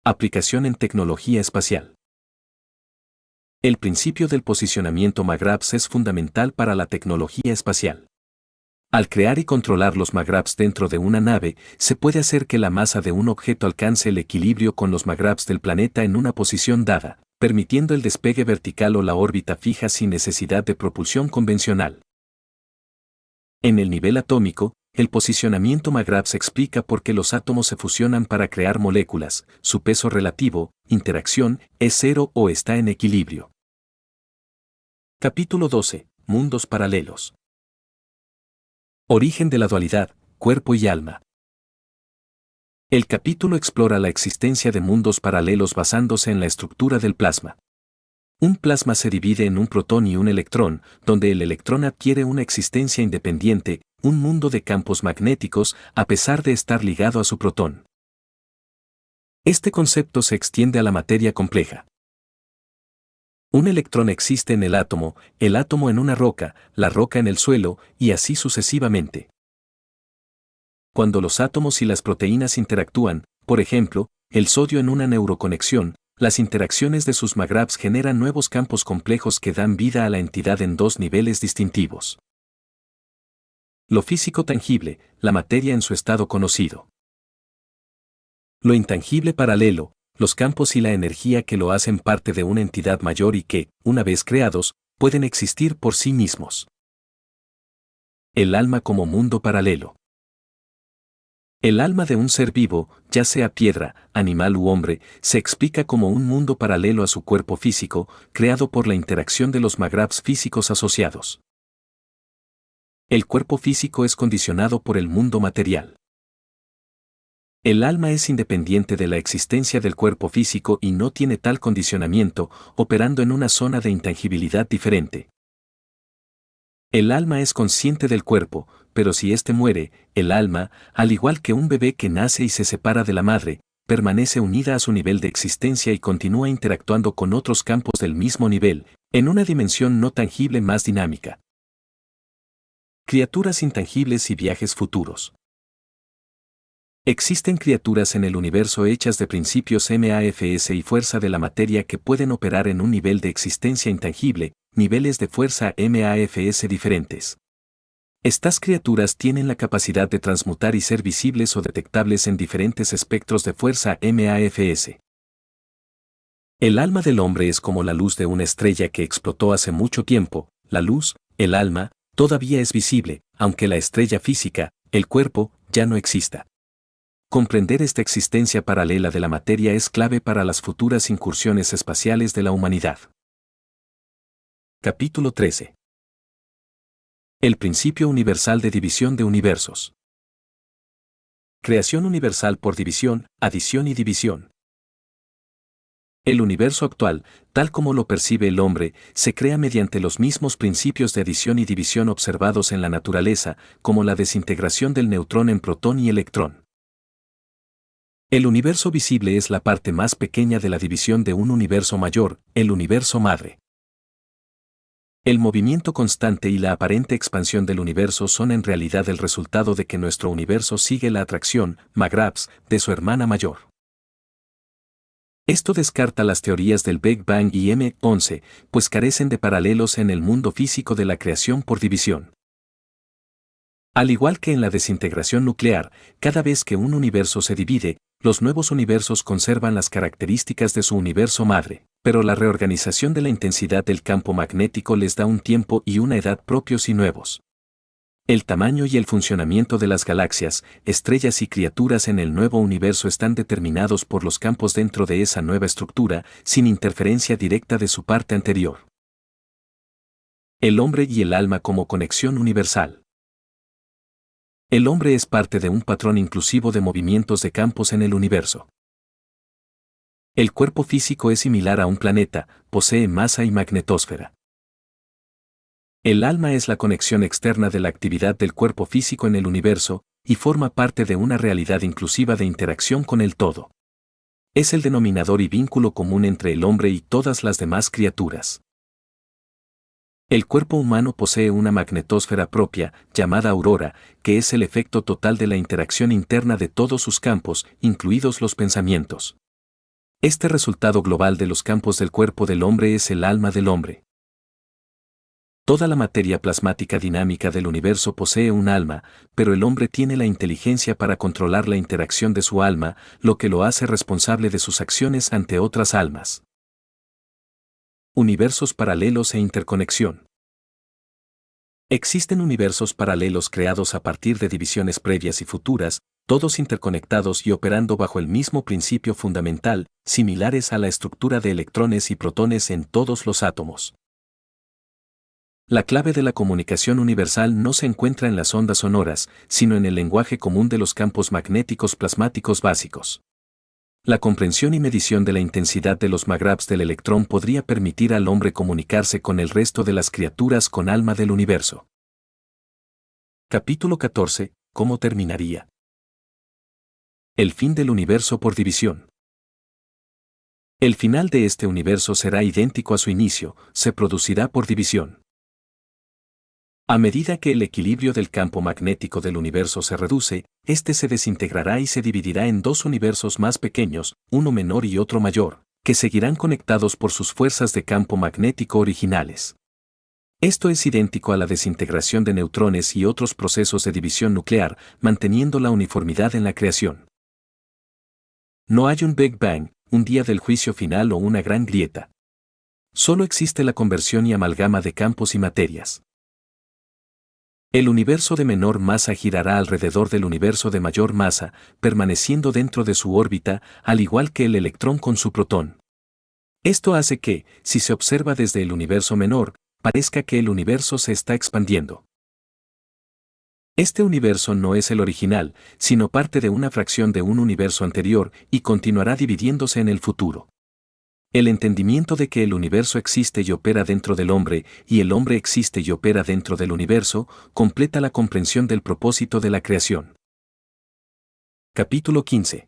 Aplicación en tecnología espacial. El principio del posicionamiento MAGRAPS es fundamental para la tecnología espacial. Al crear y controlar los MAGRAPS dentro de una nave, se puede hacer que la masa de un objeto alcance el equilibrio con los MAGRAPS del planeta en una posición dada, permitiendo el despegue vertical o la órbita fija sin necesidad de propulsión convencional. En el nivel atómico, el posicionamiento MAGRAPS explica por qué los átomos se fusionan para crear moléculas, su peso relativo, interacción, es cero o está en equilibrio. Capítulo 12. Mundos paralelos. Origen de la dualidad, cuerpo y alma. El capítulo explora la existencia de mundos paralelos basándose en la estructura del plasma. Un plasma se divide en un protón y un electrón, donde el electrón adquiere una existencia independiente, un mundo de campos magnéticos, a pesar de estar ligado a su protón. Este concepto se extiende a la materia compleja. Un electrón existe en el átomo en una roca, la roca en el suelo, y así sucesivamente. Cuando los átomos y las proteínas interactúan, por ejemplo, el sodio en una neuroconexión, las interacciones de sus MAGRAPS generan nuevos campos complejos que dan vida a la entidad en dos niveles distintivos. Lo físico tangible, la materia en su estado conocido. Lo intangible paralelo, los campos y la energía que lo hacen parte de una entidad mayor y que, una vez creados, pueden existir por sí mismos. El alma como mundo paralelo. El alma de un ser vivo, ya sea piedra, animal u hombre, se explica como un mundo paralelo a su cuerpo físico, creado por la interacción de los MAGRAPS físicos asociados. El cuerpo físico es condicionado por el mundo material. El alma es independiente de la existencia del cuerpo físico y no tiene tal condicionamiento, operando en una zona de intangibilidad diferente. El alma es consciente del cuerpo, pero si éste muere, el alma, al igual que un bebé que nace y se separa de la madre, permanece unida a su nivel de existencia y continúa interactuando con otros campos del mismo nivel, en una dimensión no tangible más dinámica. Criaturas intangibles y viajes futuros. Existen criaturas en el universo hechas de principios MAFS y fuerza de la materia que pueden operar en un nivel de existencia intangible, niveles de fuerza MAFS diferentes. Estas criaturas tienen la capacidad de transmutar y ser visibles o detectables en diferentes espectros de fuerza MAFS. El alma del hombre es como la luz de una estrella que explotó hace mucho tiempo. La luz, el alma, todavía es visible, aunque la estrella física, el cuerpo, ya no exista. Comprender esta existencia paralela de la materia es clave para las futuras incursiones espaciales de la humanidad. Capítulo 13. El principio universal de división de universos. Creación universal por división, adición y división. El universo actual, tal como lo percibe el hombre, se crea mediante los mismos principios de adición y división observados en la naturaleza, como la desintegración del neutrón en protón y electrón. El universo visible es la parte más pequeña de la división de un universo mayor, el universo madre. El movimiento constante y la aparente expansión del universo son en realidad el resultado de que nuestro universo sigue la atracción, Magraps, de su hermana mayor. Esto descarta las teorías del Big Bang y M11, pues carecen de paralelos en el mundo físico de la creación por división. Al igual que en la desintegración nuclear, cada vez que un universo se divide, los nuevos universos conservan las características de su universo madre, pero la reorganización de la intensidad del campo magnético les da un tiempo y una edad propios y nuevos. El tamaño y el funcionamiento de las galaxias, estrellas y criaturas en el nuevo universo están determinados por los campos dentro de esa nueva estructura, sin interferencia directa de su parte anterior. El hombre y el alma como conexión universal. El hombre es parte de un patrón inclusivo de movimientos de campos en el universo. El cuerpo físico es similar a un planeta, posee masa y magnetosfera. El alma es la conexión externa de la actividad del cuerpo físico en el universo, y forma parte de una realidad inclusiva de interacción con el todo. Es el denominador y vínculo común entre el hombre y todas las demás criaturas. El cuerpo humano posee una magnetosfera propia, llamada aurora, que es el efecto total de la interacción interna de todos sus campos, incluidos los pensamientos. Este resultado global de los campos del cuerpo del hombre es el alma del hombre. Toda la materia plasmática dinámica del universo posee un alma, pero el hombre tiene la inteligencia para controlar la interacción de su alma, lo que lo hace responsable de sus acciones ante otras almas. Universos paralelos e interconexión. Existen universos paralelos creados a partir de divisiones previas y futuras, todos interconectados y operando bajo el mismo principio fundamental, similares a la estructura de electrones y protones en todos los átomos. La clave de la comunicación universal no se encuentra en las ondas sonoras, sino en el lenguaje común de los campos magnéticos plasmáticos básicos. La comprensión y medición de la intensidad de los magraps del electrón podría permitir al hombre comunicarse con el resto de las criaturas con alma del universo. Capítulo 14. ¿Cómo terminaría? El fin del universo por división. El final de este universo será idéntico a su inicio, se producirá por división. A medida que el equilibrio del campo magnético del universo se reduce, este se desintegrará y se dividirá en dos universos más pequeños, uno menor y otro mayor, que seguirán conectados por sus fuerzas de campo magnético originales. Esto es idéntico a la desintegración de neutrones y otros procesos de división nuclear, manteniendo la uniformidad en la creación. No hay un Big Bang, un día del juicio final o una gran grieta. Solo existe la conversión y amalgama de campos y materias. El universo de menor masa girará alrededor del universo de mayor masa, permaneciendo dentro de su órbita, al igual que el electrón con su protón. Esto hace que, si se observa desde el universo menor, parezca que el universo se está expandiendo. Este universo no es el original, sino parte de una fracción de un universo anterior y continuará dividiéndose en el futuro. El entendimiento de que el universo existe y opera dentro del hombre, y el hombre existe y opera dentro del universo, completa la comprensión del propósito de la creación. Capítulo 15.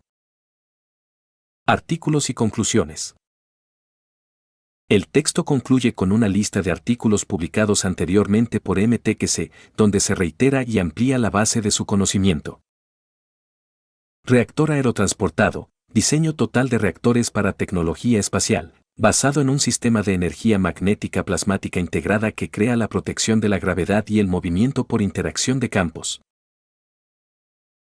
Artículos y conclusiones. El texto concluye con una lista de artículos publicados anteriormente por MTQC, donde se reitera y amplía la base de su conocimiento. Reactor aerotransportado, diseño total de reactores para tecnología espacial, basado en un sistema de energía magnética plasmática integrada que crea la protección de la gravedad y el movimiento por interacción de campos.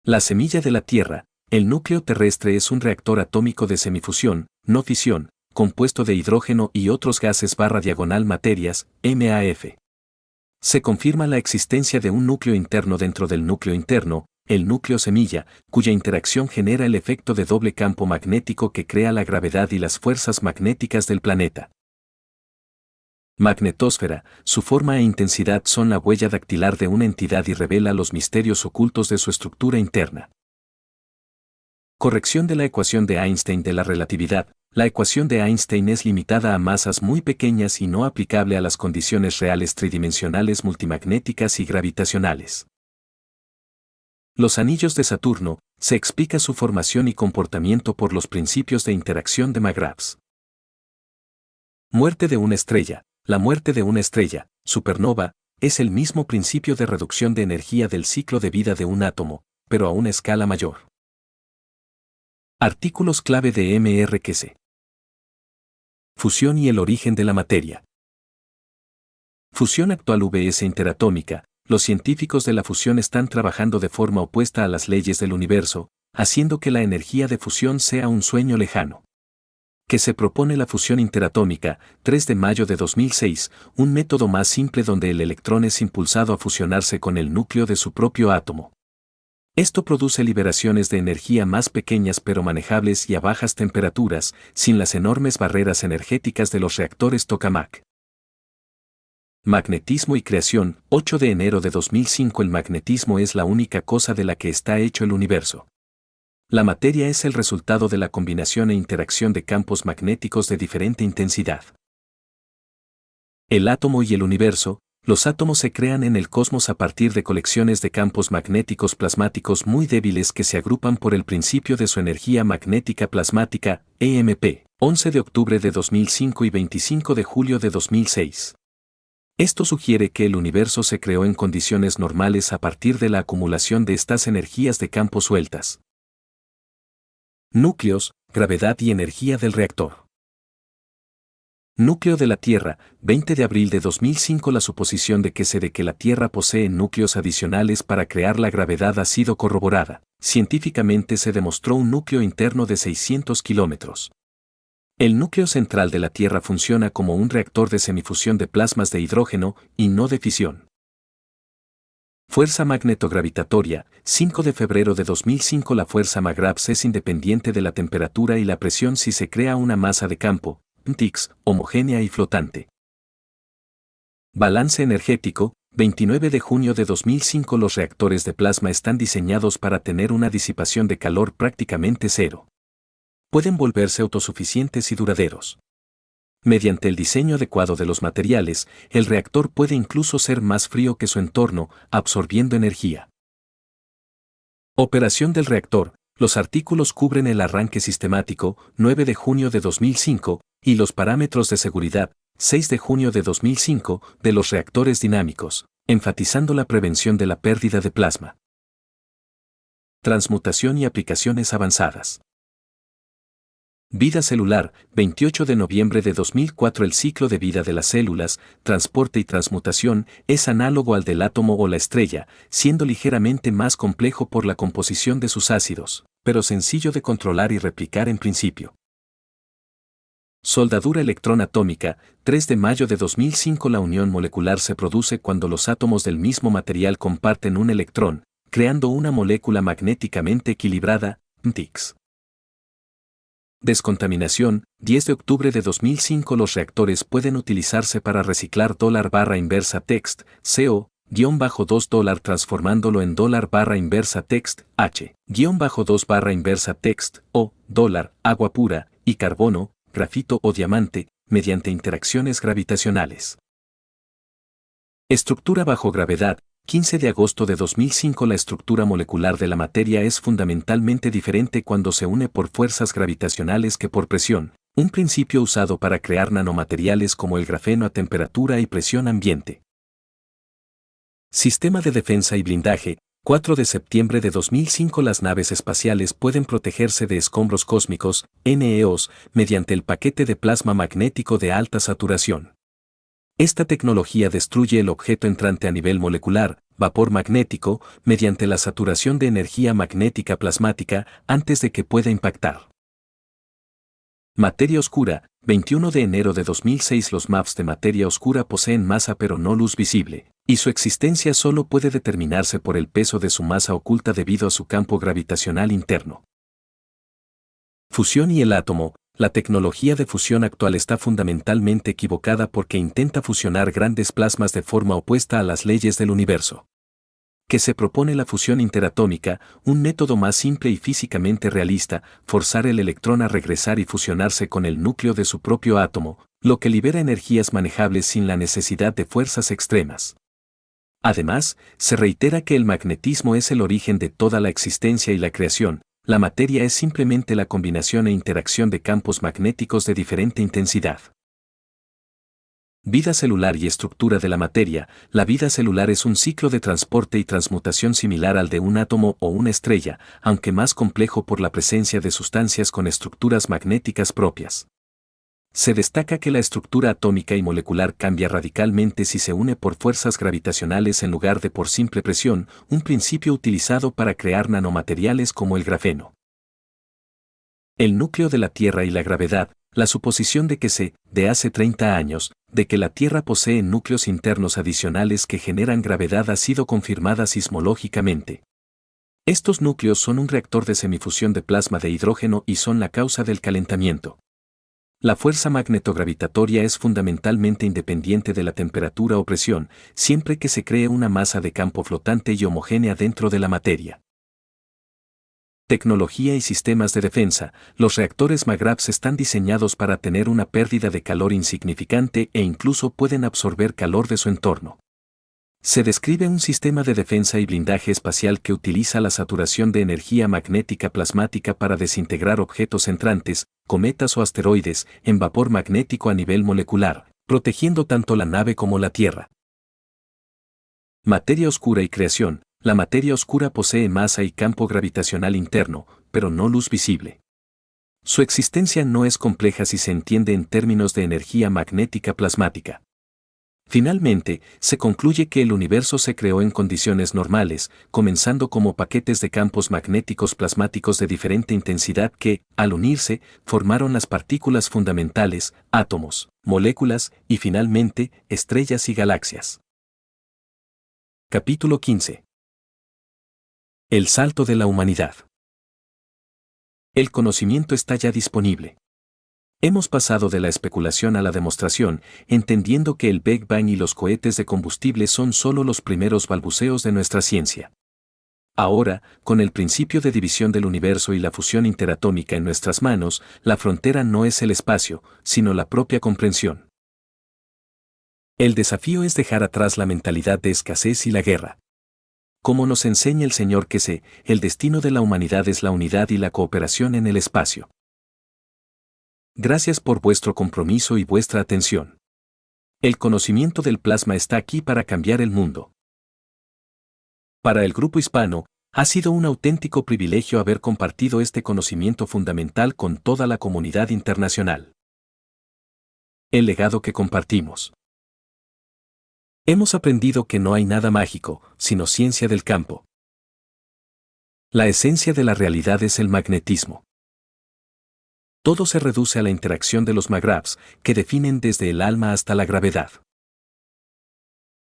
La semilla de la Tierra. El núcleo terrestre es un reactor atómico de semifusión, no fisión, compuesto de hidrógeno y otros gases / materias, MAF. Se confirma la existencia de un núcleo interno dentro del núcleo interno, el núcleo semilla, cuya interacción genera el efecto de doble campo magnético que crea la gravedad y las fuerzas magnéticas del planeta. Magnetosfera, su forma e intensidad son la huella dactilar de una entidad y revela los misterios ocultos de su estructura interna. Corrección de la ecuación de Einstein de la relatividad. La ecuación de Einstein es limitada a masas muy pequeñas y no aplicable a las condiciones reales tridimensionales multimagnéticas y gravitacionales. Los anillos de Saturno, se explica su formación y comportamiento por los principios de interacción de McGrath. Muerte de una estrella. La muerte de una estrella, supernova, es el mismo principio de reducción de energía del ciclo de vida de un átomo, pero a una escala mayor. Artículos clave de MRQC. Fusión y el origen de la materia. Fusión actual vs interatómica. Los científicos de la fusión están trabajando de forma opuesta a las leyes del universo, haciendo que la energía de fusión sea un sueño lejano. Que se propone la fusión interatómica, 3 de mayo de 2006, un método más simple donde el electrón es impulsado a fusionarse con el núcleo de su propio átomo. Esto produce liberaciones de energía más pequeñas pero manejables y a bajas temperaturas, sin las enormes barreras energéticas de los reactores tokamak. Magnetismo y creación, 8 de enero de 2005. El magnetismo es la única cosa de la que está hecho el universo. La materia es el resultado de la combinación e interacción de campos magnéticos de diferente intensidad. El átomo y el universo. Los átomos se crean en el cosmos a partir de colecciones de campos magnéticos plasmáticos muy débiles que se agrupan por el principio de su energía magnética plasmática, EMP, 11 de octubre de 2005 y 25 de julio de 2006. Esto sugiere que el universo se creó en condiciones normales a partir de la acumulación de estas energías de campo sueltas. Núcleos, gravedad y energía del reactor. Núcleo de la Tierra, 20 de abril de 2005. La suposición de que la Tierra posee núcleos adicionales para crear la gravedad ha sido corroborada. Científicamente se demostró un núcleo interno de 600 kilómetros. El núcleo central de la Tierra funciona como un reactor de semifusión de plasmas de hidrógeno, y no de fisión. Fuerza magnetogravitatoria, 5 de febrero de 2005. La fuerza McGrath es independiente de la temperatura y la presión si se crea una masa de campo, TIX, homogénea y flotante. Balance energético, 29 de junio de 2005. Los reactores de plasma están diseñados para tener una disipación de calor prácticamente cero. Pueden volverse autosuficientes y duraderos. Mediante el diseño adecuado de los materiales, el reactor puede incluso ser más frío que su entorno, absorbiendo energía. Operación del reactor. Los artículos cubren el arranque sistemático, 9 de junio de 2005, y los parámetros de seguridad, 6 de junio de 2005, de los reactores dinámicos, enfatizando la prevención de la pérdida de plasma. Transmutación y aplicaciones avanzadas. Vida celular, 28 de noviembre de 2004. El ciclo de vida de las células, transporte y transmutación, es análogo al del átomo o la estrella, siendo ligeramente más complejo por la composición de sus ácidos, pero sencillo de controlar y replicar en principio. Soldadura electrón atómica, 3 de mayo de 2005. La unión molecular se produce cuando los átomos del mismo material comparten un electrón, creando una molécula magnéticamente equilibrada, TIX. Descontaminación, 10 de octubre de 2005. Los reactores pueden utilizarse para reciclar $barra-inversa text, CO-2 transformándolo en $barra-inversa text, H-2 barra-inversa text, o, agua pura, y carbono, grafito o diamante, mediante interacciones gravitacionales. Estructura bajo gravedad, 15 de agosto de 2005. La estructura molecular de la materia es fundamentalmente diferente cuando se une por fuerzas gravitacionales que por presión, un principio usado para crear nanomateriales como el grafeno a temperatura y presión ambiente. Sistema de defensa y blindaje, 4 de septiembre de 2005. Las naves espaciales pueden protegerse de escombros cósmicos, NEOs, mediante el paquete de plasma magnético de alta saturación. Esta tecnología destruye el objeto entrante a nivel molecular, vapor magnético, mediante la saturación de energía magnética plasmática antes de que pueda impactar. Materia oscura, 21 de enero de 2006. Los MAFs de materia oscura poseen masa pero no luz visible, y su existencia solo puede determinarse por el peso de su masa oculta debido a su campo gravitacional interno. Fusión y el átomo. La tecnología de fusión actual está fundamentalmente equivocada porque intenta fusionar grandes plasmas de forma opuesta a las leyes del universo. Que se propone la fusión interatómica, un método más simple y físicamente realista, forzar el electrón a regresar y fusionarse con el núcleo de su propio átomo, lo que libera energías manejables sin la necesidad de fuerzas extremas. Además, se reitera que el magnetismo es el origen de toda la existencia y la creación. La materia es simplemente la combinación e interacción de campos magnéticos de diferente intensidad. Vida celular y estructura de la materia. La vida celular es un ciclo de transporte y transmutación similar al de un átomo o una estrella, aunque más complejo por la presencia de sustancias con estructuras magnéticas propias. Se destaca que la estructura atómica y molecular cambia radicalmente si se une por fuerzas gravitacionales en lugar de por simple presión, un principio utilizado para crear nanomateriales como el grafeno. El núcleo de la Tierra y la gravedad. La suposición de hace 30 años, de que la Tierra posee núcleos internos adicionales que generan gravedad ha sido confirmada sismológicamente. Estos núcleos son un reactor de semifusión de plasma de hidrógeno y son la causa del calentamiento. La fuerza magnetogravitatoria es fundamentalmente independiente de la temperatura o presión, siempre que se cree una masa de campo flotante y homogénea dentro de la materia. Tecnología y sistemas de defensa. Los reactores MAGRAVs están diseñados para tener una pérdida de calor insignificante e incluso pueden absorber calor de su entorno. Se describe un sistema de defensa y blindaje espacial que utiliza la saturación de energía magnética plasmática para desintegrar objetos entrantes, cometas o asteroides, en vapor magnético a nivel molecular, protegiendo tanto la nave como la Tierra. Materia oscura y creación. La materia oscura posee masa y campo gravitacional interno, pero no luz visible. Su existencia no es compleja si se entiende en términos de energía magnética plasmática. Finalmente, se concluye que el universo se creó en condiciones normales, comenzando como paquetes de campos magnéticos plasmáticos de diferente intensidad que, al unirse, formaron las partículas fundamentales, átomos, moléculas y finalmente, estrellas y galaxias. Capítulo 15. El salto de la humanidad. El conocimiento está ya disponible. Hemos pasado de la especulación a la demostración, entendiendo que el Big Bang y los cohetes de combustible son solo los primeros balbuceos de nuestra ciencia. Ahora, con el principio de división del universo y la fusión interatómica en nuestras manos, la frontera no es el espacio, sino la propia comprensión. El desafío es dejar atrás la mentalidad de escasez y la guerra. Como nos enseña el Señor el destino de la humanidad es la unidad y la cooperación en el espacio. Gracias por vuestro compromiso y vuestra atención. El conocimiento del plasma está aquí para cambiar el mundo. Para el grupo hispano, ha sido un auténtico privilegio haber compartido este conocimiento fundamental con toda la comunidad internacional. El legado que compartimos. Hemos aprendido que no hay nada mágico, sino ciencia del campo. La esencia de la realidad es el magnetismo. Todo se reduce a la interacción de los MAGRAVs, que definen desde el alma hasta la gravedad.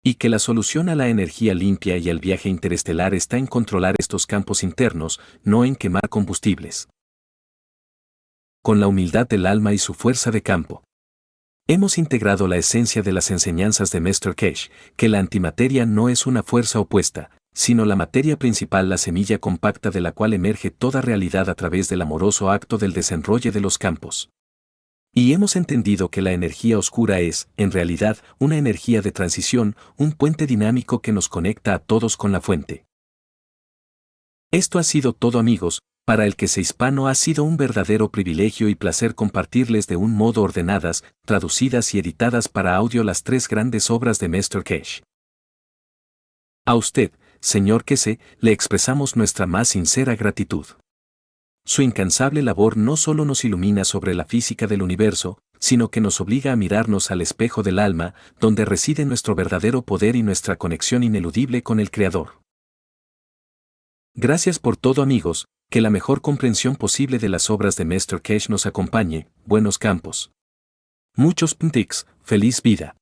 Y que la solución a la energía limpia y al viaje interestelar está en controlar estos campos internos, no en quemar combustibles. Con la humildad del alma y su fuerza de campo. Hemos integrado la esencia de las enseñanzas de Mr. Keshe, que la antimateria no es una fuerza opuesta, sino la materia principal, la semilla compacta de la cual emerge toda realidad a través del amoroso acto del desenrolle de los campos. Y hemos entendido que la energía oscura es, en realidad, una energía de transición, un puente dinámico que nos conecta a todos con la fuente. Esto ha sido todo, amigos. Para el que sea hispano ha sido un verdadero privilegio y placer compartirles de un modo ordenadas, traducidas y editadas para audio las 3 grandes obras de Mr. Keshe. A usted, Señor Kese, le expresamos nuestra más sincera gratitud. Su incansable labor no solo nos ilumina sobre la física del universo, sino que nos obliga a mirarnos al espejo del alma, donde reside nuestro verdadero poder y nuestra conexión ineludible con el Creador. Gracias por todo, amigos, que la mejor comprensión posible de las obras de Mr. Keshe nos acompañe. Buenos campos. Muchos pntix, feliz vida.